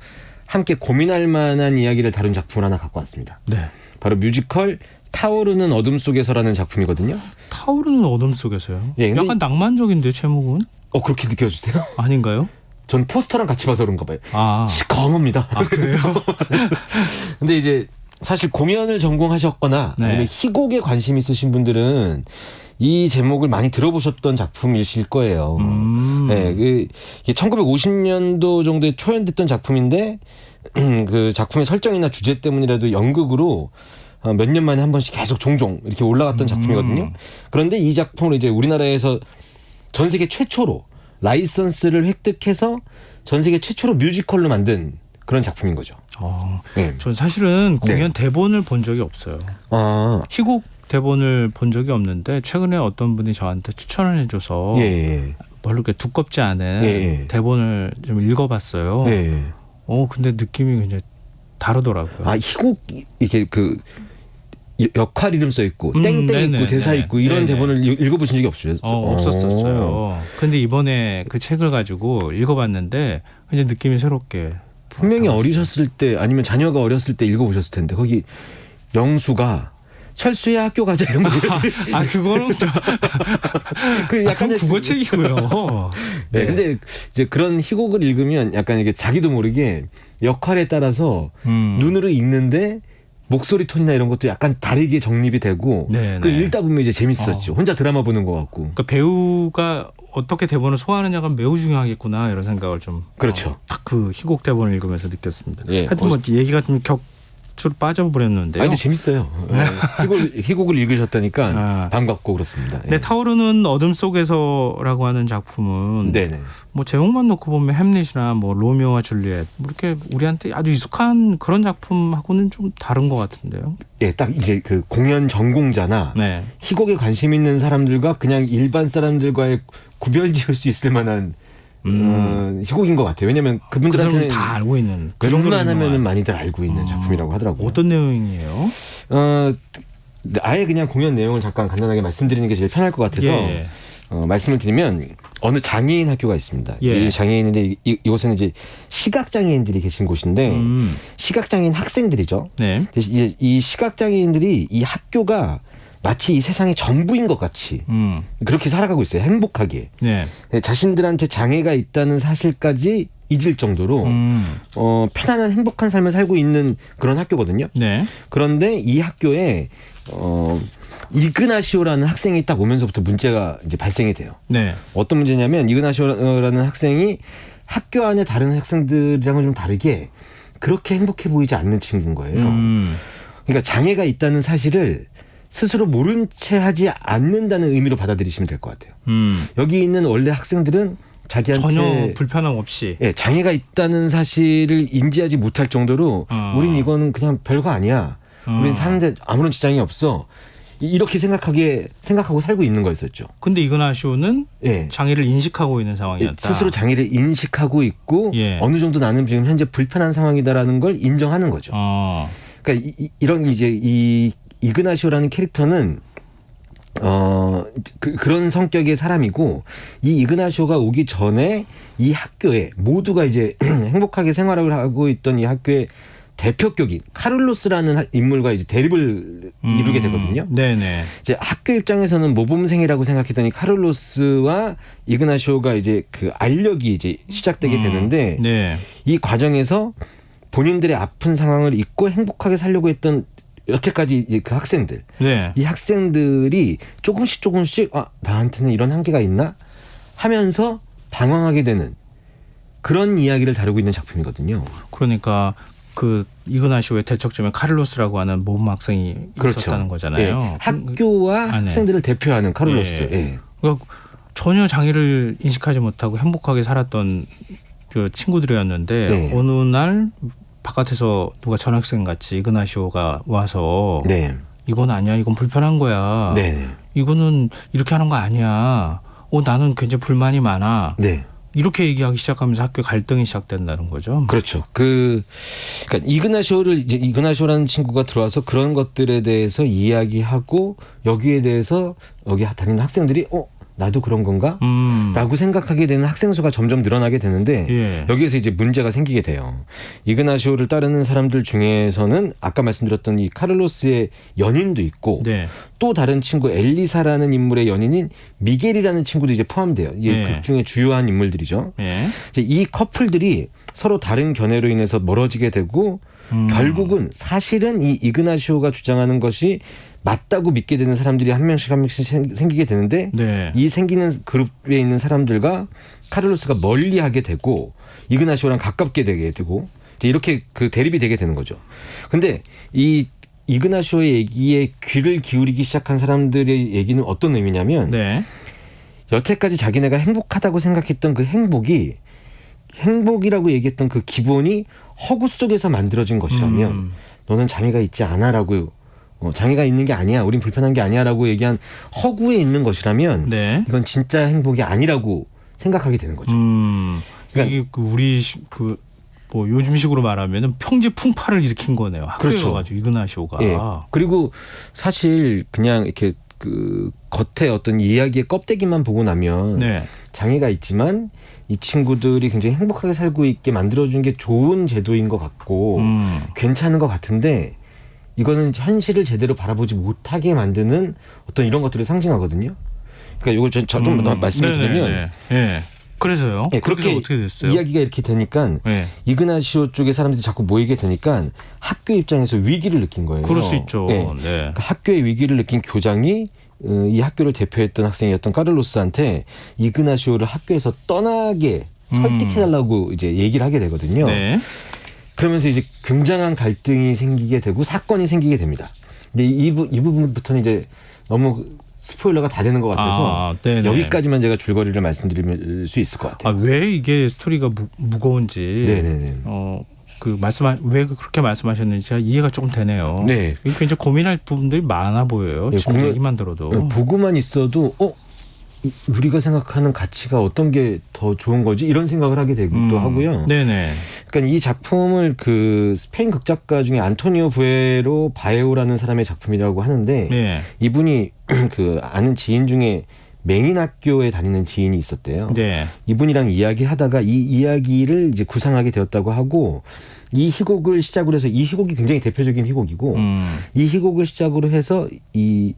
함께 고민할 만한 이야기를 다룬 작품을 하나 갖고 왔습니다. 네. 바로 뮤지컬 타오르는 어둠 속에서라는 작품이거든요. 타오르는 어둠 속에서요? 예, 근데 약간 낭만적인데 제목은? 그렇게 느껴지세요? 아닌가요? 전 포스터랑 같이 봐서 그런가 봐요. 아. 시커멉니다. 아, 그래요? 근데 이제 사실 공연을 전공하셨거나 네. 아니면 희곡에 관심 있으신 분들은 이 제목을 많이 들어보셨던 작품이실 거예요. 네, 이게 1950년도 정도에 초연됐던 작품인데 그 작품의 설정이나 주제 때문이라도 연극으로 몇 년 만에 한 번씩 계속 종종 이렇게 올라갔던 작품이거든요. 그런데 이 작품을 이제 우리나라에서 전 세계 최초로 라이선스를 획득해서 전 세계 최초로 뮤지컬로 만든 그런 작품인 거죠. 네. 전 사실은 공연 대본을 본 적이 없어요. 희곡 대본을 본 적이 없는데 최근에 어떤 분이 저한테 추천을 해줘서 별로 그렇게 두껍지 않은 대본을 좀 읽어봤어요. 근데 느낌이 굉장히 다르더라고요. 희곡 이렇게 그 역할 이름 써 있고 땡땡 네네, 있고 대사 있고 이런 네네. 대본을 읽어보신 적이 없어요? 없었어요. 근데 이번에 그 책을 가지고 읽어봤는데 굉장히 느낌이 새롭게. 분명히 어리셨을 때 아니면 자녀가 어렸을 때 읽어보셨을 텐데 거기 영수가 철수의 학교 가자 이런 거. 그거는 그 약간 국어책이고요. 네. 근데 이제 그런 희곡을 읽으면 약간 이게 자기도 모르게 역할에 따라서 눈으로 읽는데 목소리 톤이나 이런 것도 약간 다르게 정립이 되고 그 읽다 보면 이제 재밌었죠. 혼자 드라마 보는 것 같고. 그러니까 배우가 어떻게 대본을 소화하느냐가 매우 중요하겠구나 이런 생각을 좀 그렇죠. 딱 그 희곡 대본을 읽으면서 느꼈습니다. 예. 하여튼 뭐 얘기가 좀 격추로 빠져버렸는데요. 근데 재밌어요. 희곡을 읽으셨다니까 반갑고 그렇습니다. 네, 타오르는 어둠 속에서라고 하는 작품은 뭐 제목만 놓고 보면 햄릿이나 뭐 로미오와 줄리엣 뭐 이렇게 우리한테 아주 익숙한 그런 작품하고는 좀 다른 것 같은데요. 예, 딱 이제 그 공연 전공자나 희곡에 관심 있는 사람들과 그냥 일반 사람들과의 구별 지을 수 있을 만한 희곡인 것 같아요. 왜냐하면 그분들한테는 다 알고 있는 그런 하면은 많이들 알고 있는 작품이라고 하더라고요. 어떤 내용이에요? 아예 그냥 공연 내용을 잠깐 간단하게 말씀드리는 게 제일 편할 것 같아서 말씀을 드리면 어느 장애인 학교가 있습니다. 이 장애인인데 이곳에는 이제 시각 장애인들이 계신 곳인데 시각 장애인 학생들이죠. 이 시각 장애인들이 이 학교가 마치 이 세상의 전부인 것 같이 그렇게 살아가고 있어요. 행복하게. 자신들한테 장애가 있다는 사실까지 잊을 정도로 편안한 행복한 삶을 살고 있는 그런 학교거든요. 그런데 이 학교에 이그나시오라는 학생이 딱 오면서부터 문제가 이제 발생이 돼요. 어떤 문제냐면 이그나시오라는 학생이 학교 안에 다른 학생들이랑은 좀 다르게 그렇게 행복해 보이지 않는 친구인 거예요. 그러니까 장애가 있다는 사실을 스스로 모른 채 하지 않는다는 의미로 받아들이시면 될 것 같아요. 여기 있는 원래 학생들은 자기한테 전혀 불편함 없이 장애가 있다는 사실을 인지하지 못할 정도로 우린 이거는 그냥 별거 아니야. 우린 사는데 아무런 지장이 없어. 이렇게 생각하고 살고 있는 거였었죠. 근데 이그나시오는 예. 장애를 인식하고 있는 상황이었다. 스스로 장애를 인식하고 있고 예. 어느 정도 나는 지금 현재 불편한 상황이다라는 걸 인정하는 거죠. 그러니까 이런 이제 이 이그나시오라는 캐릭터는 그런 성격의 사람이고 이 이그나시오가 오기 전에 이 학교에 모두가 이제 행복하게 생활을 하고 있던 이 학교의 대표격인 카를로스라는 인물과 이제 대립을 이루게 되거든요. 네네. 이제 학교 입장에서는 모범생이라고 생각했던 이 카를로스와 이그나시오가 이제 그 알력이 이제 시작되게 되는데 네. 이 과정에서 본인들의 아픈 상황을 잊고 행복하게 살려고 했던 여태까지 그 학생들, 네. 이 학생들이 조금씩 나한테는 이런 한계가 있나 하면서 방황하게 되는 그런 이야기를 다루고 있는 작품이거든요. 그러니까 그 이그나시오의 대척점에 카를로스라고 하는 모범 학생이 그렇죠. 있었다는 거잖아요. 예. 학교와 네. 학생들을 대표하는 카를로스. 예. 예. 그러니까 전혀 장애를 인식하지 못하고 행복하게 살았던 그 친구들이었는데 네. 어느 날 바깥에서 누가 전학생 같이 이그나시오가 와서 네. 이건 아니야, 이건 불편한 거야. 네. 이거는 이렇게 하는 거 아니야. 나는 굉장히 불만이 많아. 네. 이렇게 얘기하기 시작하면서 학교 갈등이 시작된다는 거죠. 그렇죠. 그러니까 이그나시오라는 친구가 들어와서 그런 것들에 대해서 이야기하고 여기에 대해서 여기 다니는 학생들이 나도 그런 건가? 라고 생각하게 되는 학생 수가 점점 늘어나게 되는데 예. 여기에서 이제 문제가 생기게 돼요. 이그나시오를 따르는 사람들 중에서는 아까 말씀드렸던 이 카를로스의 연인도 있고 네. 또 다른 친구 엘리사라는 인물의 연인인 미겔이라는 친구도 이제 포함돼요. 이게 예. 극 중에 주요한 인물들이죠. 예. 이제 이 커플들이 서로 다른 견해로 인해서 멀어지게 되고 결국은 사실은 이 이그나시오가 주장하는 것이 맞다고 믿게 되는 사람들이 한 명씩 생기게 되는데 네. 이 생기는 그룹에 있는 사람들과 카를로스가 멀리하게 되고 이그나시오랑 가깝게 되게 되고 이렇게 그 대립이 되게 되는 거죠. 근데 이 이그나시오의 얘기에 귀를 기울이기 시작한 사람들의 얘기는 어떤 의미냐면 네. 여태까지 자기네가 행복하다고 생각했던 그 행복이라고 얘기했던 그 기본이 허구 속에서 만들어진 것이라면 너는 장애가 있지 않아라고 장애가 있는 게 아니야. 우린 불편한 게 아니야라고 얘기한 허구에 있는 것이라면 네. 이건 진짜 행복이 아니라고 생각하게 되는 거죠. 그러니까 이게 우리 뭐 요즘식으로 말하면은 평지풍파를 일으킨 거네요. 학교에 그렇죠. 가지고 이그나시오가. 예. 그리고 사실 그냥 이렇게 그 겉에 어떤 이야기의 껍데기만 보고 나면 네. 장애가 있지만 이 친구들이 굉장히 행복하게 살고 있게 만들어준 게 좋은 제도인 것 같고 괜찮은 것 같은데 이거는 현실을 제대로 바라보지 못하게 만드는 어떤 이런 것들을 상징하거든요. 그러니까 이걸 좀 말씀을 드리면, 네. 그래서요. 네, 그렇게 어떻게 됐어요? 이야기가 이렇게 되니까 네. 이그나시오 쪽의 사람들이 자꾸 모이게 되니까 학교 입장에서 위기를 느낀 거예요. 그럴 수 있죠. 네. 네. 그러니까 학교의 위기를 느낀 교장이 이 학교를 대표했던 학생이었던 카를로스한테 이그나시오를 학교에서 떠나게 설득해달라고 이제 얘기를 하게 되거든요. 네. 그러면서 이제 굉장한 갈등이 생기게 되고 sa건이 생기게 됩니다. 근데 이 부분부터는 이제 너무 스포일러가 다 되는 것 같아서 여기까지만 제가 줄거리를 말씀드릴 수 있을 것 같아요. 왜 이게 스토리가 무거운지, 네네네. 왜 그렇게 말씀하셨는지 제가 이해가 조금 되네요. 네. 굉장히 고민할 부분들이 많아 보여요. 네, 지금 얘기만 들어도. 보고만 있어도 우리가 생각하는 가치가 어떤 게 더 좋은 거지 이런 생각을 하게 되기도 하고요. 네네. 그러니까 이 작품을 그 스페인 극작가 중에 안토니오 부에로 바에오라는 사람의 작품이라고 하는데 네. 이분이 그 아는 지인 중에 맹인학교에 다니는 지인이 있었대요. 네. 이분이랑 이야기하다가 이 이야기를 이제 구상하게 되었다고 하고 이 희곡을 시작으로 해서 이 희곡이 굉장히 대표적인 희곡이고 이 희곡을 시작으로 해서 이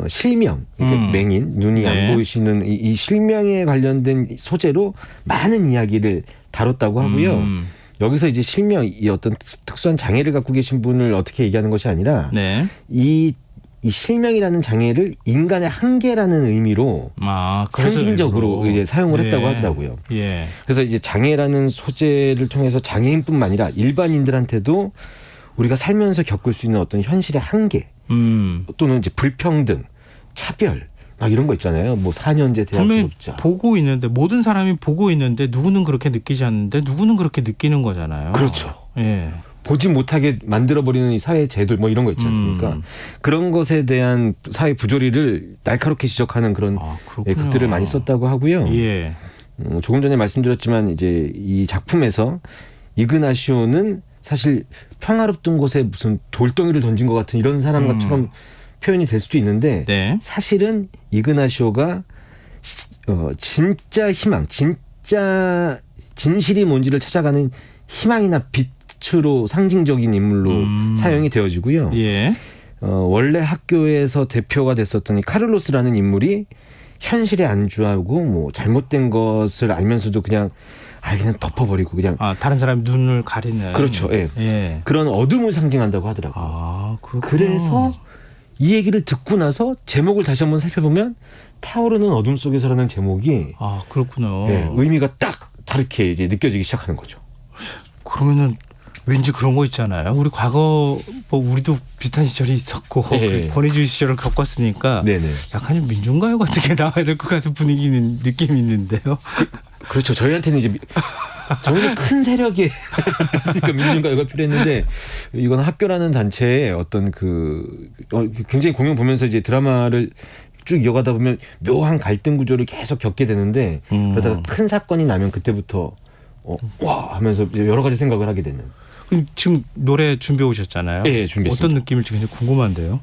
실명, 그러니까 맹인, 눈이 안 보이시는 이 실명에 관련된 소재로 많은 이야기를 다뤘다고 하고요. 여기서 이제 실명, 이 어떤 특수한 장애를 갖고 계신 분을 어떻게 얘기하는 것이 아니라 네. 이 실명이라는 장애를 인간의 한계라는 의미로 상징적으로 이제 사용을 했다고 하더라고요. 예. 그래서 이제 장애라는 소재를 통해서 장애인뿐만 아니라 일반인들한테도 우리가 살면서 겪을 수 있는 어떤 현실의 한계 또는 이제 불평등, 차별 막 이런 거 있잖아요. 뭐 4년제 대학 졸업자. 보고 있는데 모든 사람이 보고 있는데 누구는 그렇게 느끼지 않는데 누구는 그렇게 느끼는 거잖아요. 그렇죠. 예. 보지 못하게 만들어버리는 이 사회 제도 뭐 이런 거 있지 않습니까? 그런 것에 대한 사회 부조리를 날카롭게 지적하는 그런 글들을 많이 썼다고 하고요. 예. 조금 전에 말씀드렸지만 이제 이 작품에서 이그나시오는 사실 평화롭던 곳에 무슨 돌덩이를 던진 것 같은 이런 사람처럼 표현이 될 수도 있는데 네. 사실은 이그나시오가 진짜 희망, 진짜 진실이 뭔지를 찾아가는 희망이나 빛으로 상징적인 인물로 사용이 되어지고요. 예. 원래 학교에서 대표가 됐었던 이 카를로스라는 인물이 현실에 안주하고 뭐 잘못된 것을 알면서도 그냥 덮어버리고 그냥 다른 사람 눈을 가리는 그렇죠. 예. 예. 그런 어둠을 상징한다고 하더라고요. 그래서 이 얘기를 듣고 나서 제목을 다시 한번 살펴보면 타오르는 어둠 속에서라는 제목이 그렇군요. 예, 의미가 딱 다르게 이제 느껴지기 시작하는 거죠. 그러면은 왠지 그런 거 있잖아요. 우리 과거 뭐 우리도 비슷한 시절이 있었고 권위주의 시절을 겪었으니까 약간 민중가요 같은 게 나와야 될 것 같은 분위기는 느낌이 있는데요. 그렇죠. 저희한테는 이제 저희는 큰 세력이 있으니까 민중가요가 필요했는데 이건 학교라는 단체의 어떤 굉장히 공연 보면서 이제 드라마를 쭉 이어가다 보면 묘한 갈등 구조를 계속 겪게 되는데 그러다가 큰 사건이 나면 그때부터 와 하면서 여러 가지 생각을 하게 되는. 지금 노래 준비해 오셨잖아요. 네, 준비했습니다. 어떤 느낌일지 굉장히 궁금한데요.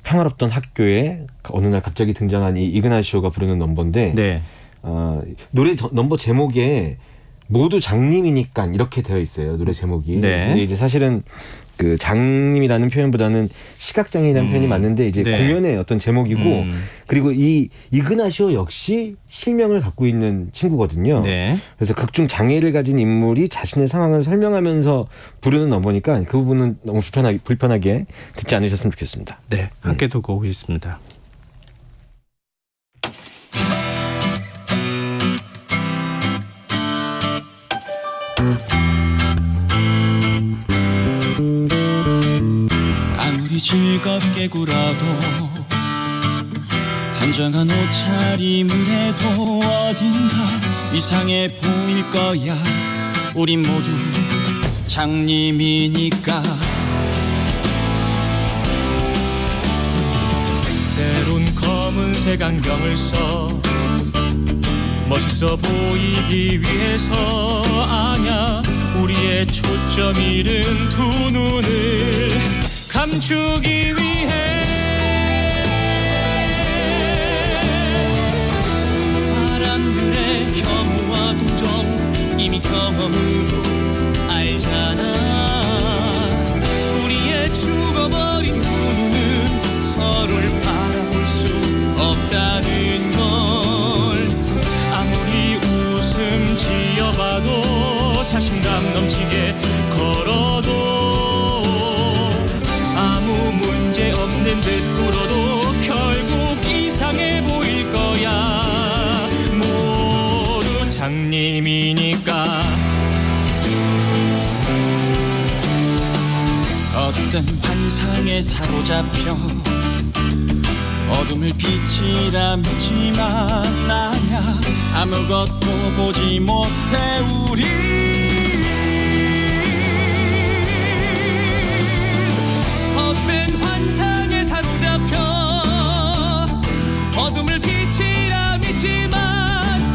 평화롭던 학교에 어느 날 갑자기 등장한 이 이그나시오가 부르는 넘버인데 노래 넘버 제목에 모두 장님이니까 이렇게 되어 있어요. 노래 제목이. 근데 이제 사실은 그 장님이라는 표현보다는 시각장애인이라는 표현이 맞는데 이제 공연의 어떤 제목이고 그리고 이 이그나시오 역시 실명을 갖고 있는 친구거든요. 그래서 극중 장애를 가진 인물이 자신의 상황을 설명하면서 부르는 넘버니까 그 부분은 너무 불편하게 듣지 않으셨으면 좋겠습니다. 네, 함께 듣고 오겠습니다. 아무리 즐겁게 굴어도 단정한 옷차림을 해도 어딘가 이상해 보일 거야. 우린 모두 장님이니까. 때론 검은색 안경을 써 멋있어 보이기 위해서 아냐. 우리의 초점 잃은 두 눈을 감추기 위해 사람들의 혐오와 동정 이미 경험으로 알잖아. 우리의 죽어버린 두 눈은 서로를 바라볼 수 없다는 걸. 아무리 웃음 지어봐도 자신감 넘치게 걸어도 아무 문제 없는 듯 굴어도 결국 이상해 보일 거야. 모두 장님이니까. 어떤 환상에 사로잡혀 어둠을 빛이라 믿지만 아냐. 아무것도 보지 못해 우리. 헛된 환상에 사로잡혀 어둠을 빛이라 믿지만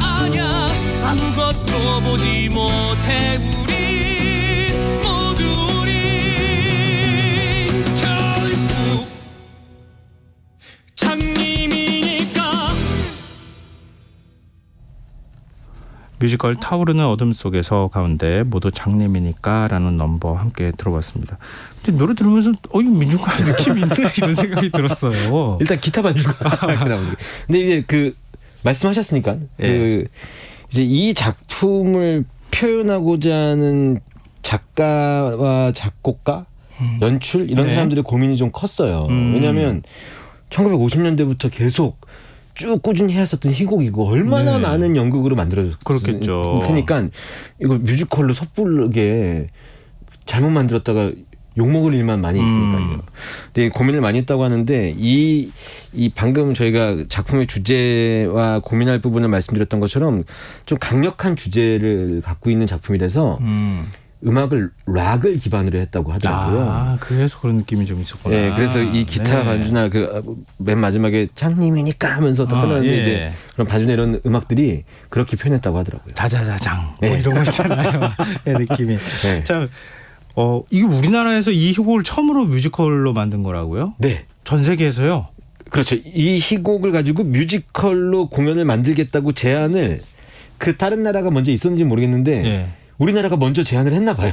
아냐. 아무것도 보지 못해 우리. 모두 우리 결국 장님이니까. 뮤지컬 타오르는 어둠 속에서 가운데 모두 장님이니까라는 넘버 함께 들어봤습니다. 근데 노래 들으면서 이거 민중가요 느낌이 있네 이런 생각이 들었어요. 일단 기타 반주가 근데 이제 말씀하셨으니까 이제 이 작품을 표현하고자 하는 작가와 작곡가, 연출 이런 사람들의 고민이 좀 컸어요. 왜냐하면 1950년대부터 계속 쭉 꾸준히 해왔었던 희곡이고 얼마나 많은 연극으로 만들어졌을 그렇겠죠. 테니까 이거 뮤지컬로 섣부르게 잘못 만들었다가 욕먹을 일만 많이 있으니까요. 근데 고민을 많이 했다고 하는데 이 방금 저희가 작품의 주제와 고민할 부분을 말씀드렸던 것처럼 좀 강력한 주제를 갖고 있는 작품이라서 음악을 락을 기반으로 했다고 하더라고요. 아, 그래서 그런 느낌이 좀 있었구나. 네, 그래서 이 기타 네. 반주나 그 맨 마지막에 장님이니까 하면서 또 끝나는데 예. 이제 그런 반주나 이런 음악들이 그렇게 표현했다고 하더라고요. 자자자장 네. 뭐 이런 거 있잖아요. 네, 느낌이. 네. 자, 이게 우리나라에서 이 희곡을 처음으로 뮤지컬로 만든 거라고요? 네. 전 세계에서요? 그렇죠. 이 희곡을 가지고 뮤지컬로 공연을 만들겠다고 제안을 그 다른 나라가 먼저 있었는지 모르겠는데 예. 우리나라가 먼저 제안을 했나 봐요.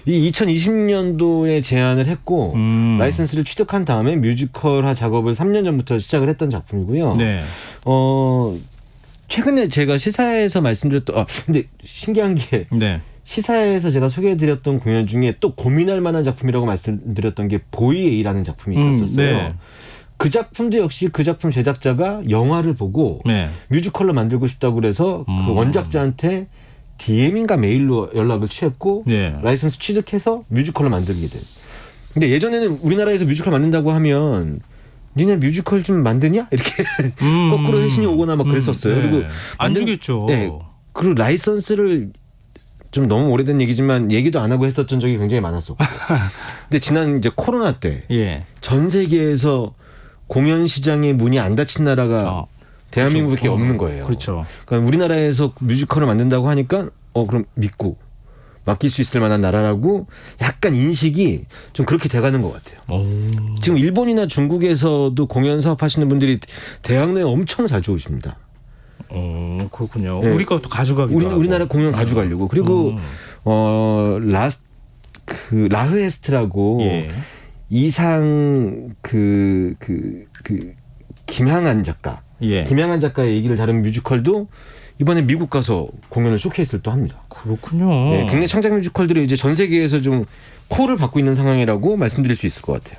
이 2020년도에 제안을 했고 라이선스를 취득한 다음에 뮤지컬화 작업을 3년 전부터 시작을 했던 작품이고요. 네. 최근에 제가 시사회에서 말씀드렸던 근데 신기한 게 네. 시사회에서 제가 소개해드렸던 공연 중에 또 고민할 만한 작품이라고 말씀드렸던 게 보이에이라는 작품이 있었어요. 네. 그 작품도 역시 그 작품 제작자가 영화를 보고 네. 뮤지컬로 만들고 싶다고 그래서 그 원작자한테 DM인가 메일로 연락을 취했고 네. 라이선스 취득해서 뮤지컬로 만들게 돼. 근데 예전에는 우리나라에서 뮤지컬 만든다고 하면 니네 뮤지컬 좀 만드냐? 이렇게 거꾸로 회신이 오거나 막 그랬었어요. 네. 그리고 안 주겠죠. 네. 그리고 라이선스를 좀 너무 오래된 얘기지만 얘기도 안 하고 했었던 적이 굉장히 많았었고. 근데 지난 이제 코로나 때 전 예. 세계에서 공연 시장의 문이 안 닫힌 나라가 대한민국밖에 없는 거예요. 그렇죠. 그러니까 우리나라에서 뮤지컬을 만든다고 하니까 그럼 믿고 맡길 수 있을 만한 나라라고 약간 인식이 좀 그렇게 돼가는 것 같아요. 지금 일본이나 중국에서도 공연 사업하시는 분들이 대학 내에 엄청 자주 오십니다. 그렇군요. 네. 우리 것도 가져가기도 하고. 우리나라 공연 가져가려고. 그리고 라흐에스트라고 예. 이상 김향한 작가. 예. 김향한 작가의 얘기를 다룬 뮤지컬도 이번에 미국 가서 공연을 쇼케이스를 또 합니다. 그렇군요. 네, 국내 창작 뮤지컬들이 이제 전 세계에서 좀 콜을 받고 있는 상황이라고 말씀드릴 수 있을 것 같아요.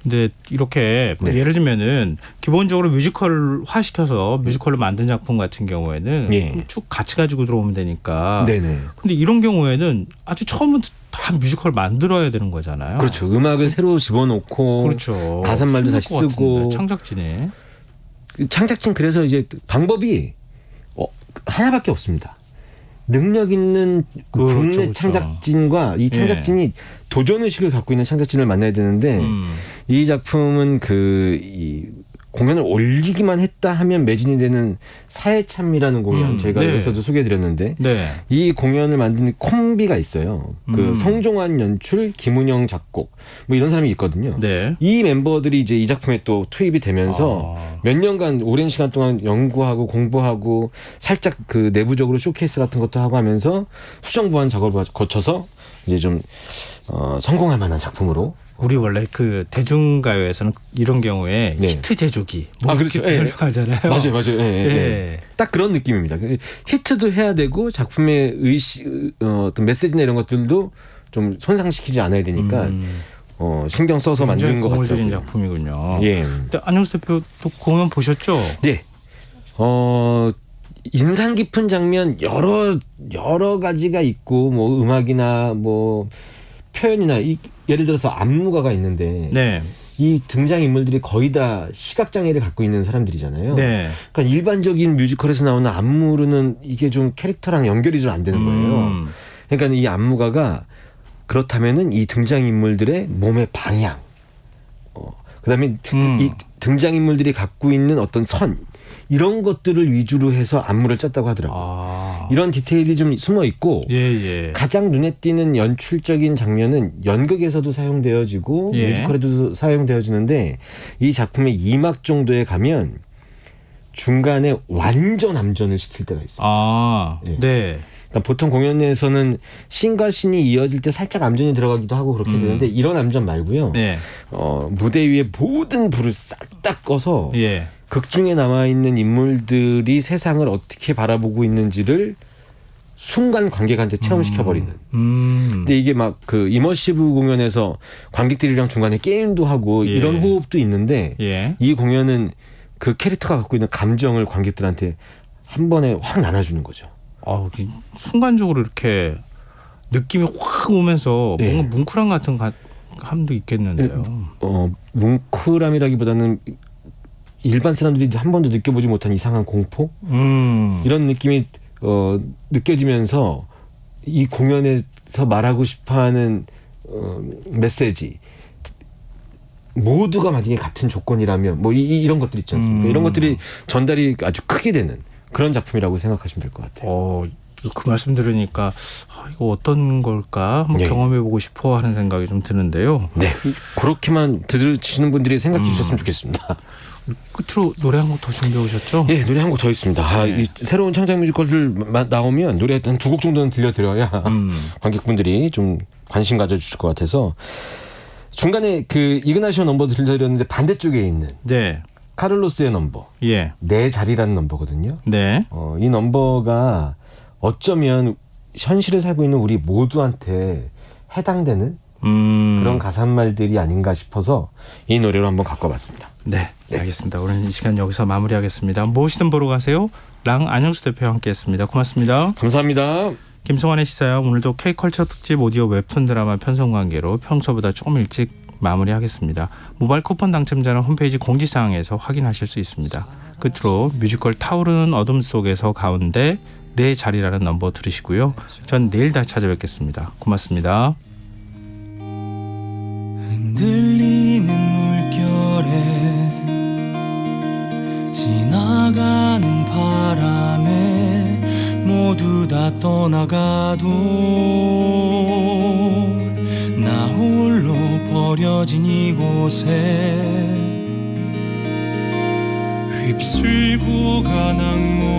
근데 이렇게 뭐 네. 예를 들면은 기본적으로 뮤지컬화 시켜서 뮤지컬로 만든 작품 같은 경우에는 예. 쭉 같이 가지고 들어오면 되니까. 네네. 근데 이런 경우에는 아주 처음부터 다 뮤지컬 만들어야 되는 거잖아요. 그렇죠. 음악을 새로 집어넣고 그렇죠. 가사말도 다시 힘들 것 쓰고 같은데, 창작진이. 창작진 그래서 이제 방법이 하나밖에 없습니다. 능력 있는 국내 그렇죠. 창작진과 이 창작진이 도전의식을 갖고 있는 창작진을 만나야 되는데 이 작품은 이 공연을 올리기만 했다 하면 매진이 되는 사회참이라는 공연 제가 네. 여기서도 소개해드렸는데 네. 이 공연을 만든 콤비가 있어요. 그 성종환 연출, 김은영 작곡 뭐 이런 사람이 있거든요. 네. 이 멤버들이 이제 이 작품에 또 투입이 되면서 몇 년간 오랜 시간 동안 연구하고 공부하고 살짝 그 내부적으로 쇼케이스 같은 것도 하고 하면서 수정 보완 작업을 거쳐서 이제 좀 성공할 만한 작품으로. 우리 원래 그 대중가요에서는 이런 경우에 네. 히트 제조기 뭐 그렇죠. 이렇게 표현하잖아요. 맞아요. 예, 예. 딱 그런 느낌입니다. 히트도 해야 되고 작품의 어떤 메시지나 이런 것들도 좀 손상시키지 않아야 되니까 신경 써서 만든 것 공을 들인 같아요. 작품이군요. 예. 근데 안영수 대표 또 공연 보셨죠? 네. 인상 깊은 장면 여러 가지가 있고 뭐 음악이나 뭐 표현이나 예를 들어서 안무가가 있는데 네. 이 등장 인물들이 거의 다 시각 장애를 갖고 있는 사람들이잖아요. 네. 그러니까 일반적인 뮤지컬에서 나오는 안무로는 이게 좀 캐릭터랑 연결이 좀 안 되는 거예요. 그러니까 이 안무가가 그렇다면은 이 등장 인물들의 몸의 방향, 그다음에 이 등장 인물들이 갖고 있는 어떤 선 이런 것들을 위주로 해서 안무를 짰다고 하더라고요. 이런 디테일이 좀 숨어 있고 가장 눈에 띄는 연출적인 장면은 연극에서도 사용되어지고 뮤지컬에도 사용되어지는데 이 작품의 2막 정도에 가면 중간에 완전 암전을 시킬 때가 있습니다. 네. 그러니까 보통 공연 내에서는 씬과 씬이 이어질 때 살짝 암전이 들어가기도 하고 그렇게 되는데 이런 암전 말고요. 네. 무대 위에 모든 불을 싹 다 꺼서 예. 극 중에 남아있는 인물들이 세상을 어떻게 바라보고 있는지를 순간 관객한테 체험시켜버리는. 근데 이게 막 그 이머시브 공연에서 관객들이랑 중간에 게임도 하고 이런 호흡도 있는데 이 공연은 그 캐릭터가 갖고 있는 감정을 관객들한테 한 번에 확 나눠주는 거죠. 순간적으로 이렇게 느낌이 확 오면서 뭔가 뭉클함 같은 함도 있겠는데요. 뭉클함이라기보다는 일반 사람들이 한 번도 느껴보지 못한 이상한 공포 이런 느낌이 느껴지면서 이 공연의 말하고 싶어하는 메시지 모두가 만약에 같은 조건이라면 뭐 이런 것들 있지 않습니까? 이런 것들이 전달이 아주 크게 되는 그런 작품이라고 생각하시면 될 것 같아요. 그 말씀 들으니까 이거 어떤 걸까 한번 경험해보고 싶어 하는 생각이 좀 드는데요. 네, 그렇게만 들으시는 분들이 생각해 주셨으면 좋겠습니다. 끝으로 노래 한 곡 더 준비해 오셨죠? 예, 노래 한 곡 더 있습니다. 이 새로운 창작 뮤지컬들 나오면 노래 한 2곡 정도는 들려드려야 관객분들이 좀 관심 가져주실 것 같아서 중간에 그 이그나시오 넘버 들려드렸는데 반대쪽에 있는 카를로스의 넘버 내 자리라는 넘버거든요. 이 넘버가 어쩌면 현실에 살고 있는 우리 모두한테 해당되는 그런 가사말들이 아닌가 싶어서 이 노래로 한번 갖고 와봤습니다. 네, 알겠습니다. 오늘 이 시간 여기서 마무리하겠습니다. 무엇이든 보러 가세요. 랑 안영수 대표와 함께했습니다. 고맙습니다. 감사합니다. 김성환의 시사야 오늘도 K컬처 특집 오디오 웹툰 드라마 편성 관계로 평소보다 조금 일찍 마무리하겠습니다. 모바일 쿠폰 당첨자는 홈페이지 공지사항에서 확인하실 수 있습니다. 끝으로 뮤지컬 타오르는 어둠 속에서 가운데 내 자리라는 넘버 들으시고요. 전 내일 다시 찾아뵙겠습니다. 고맙습니다. 흔들리는 물결에 지나가는 바람에 모두 다 떠나가도 나 홀로 버려진 이곳에 휩쓸고 간 악몽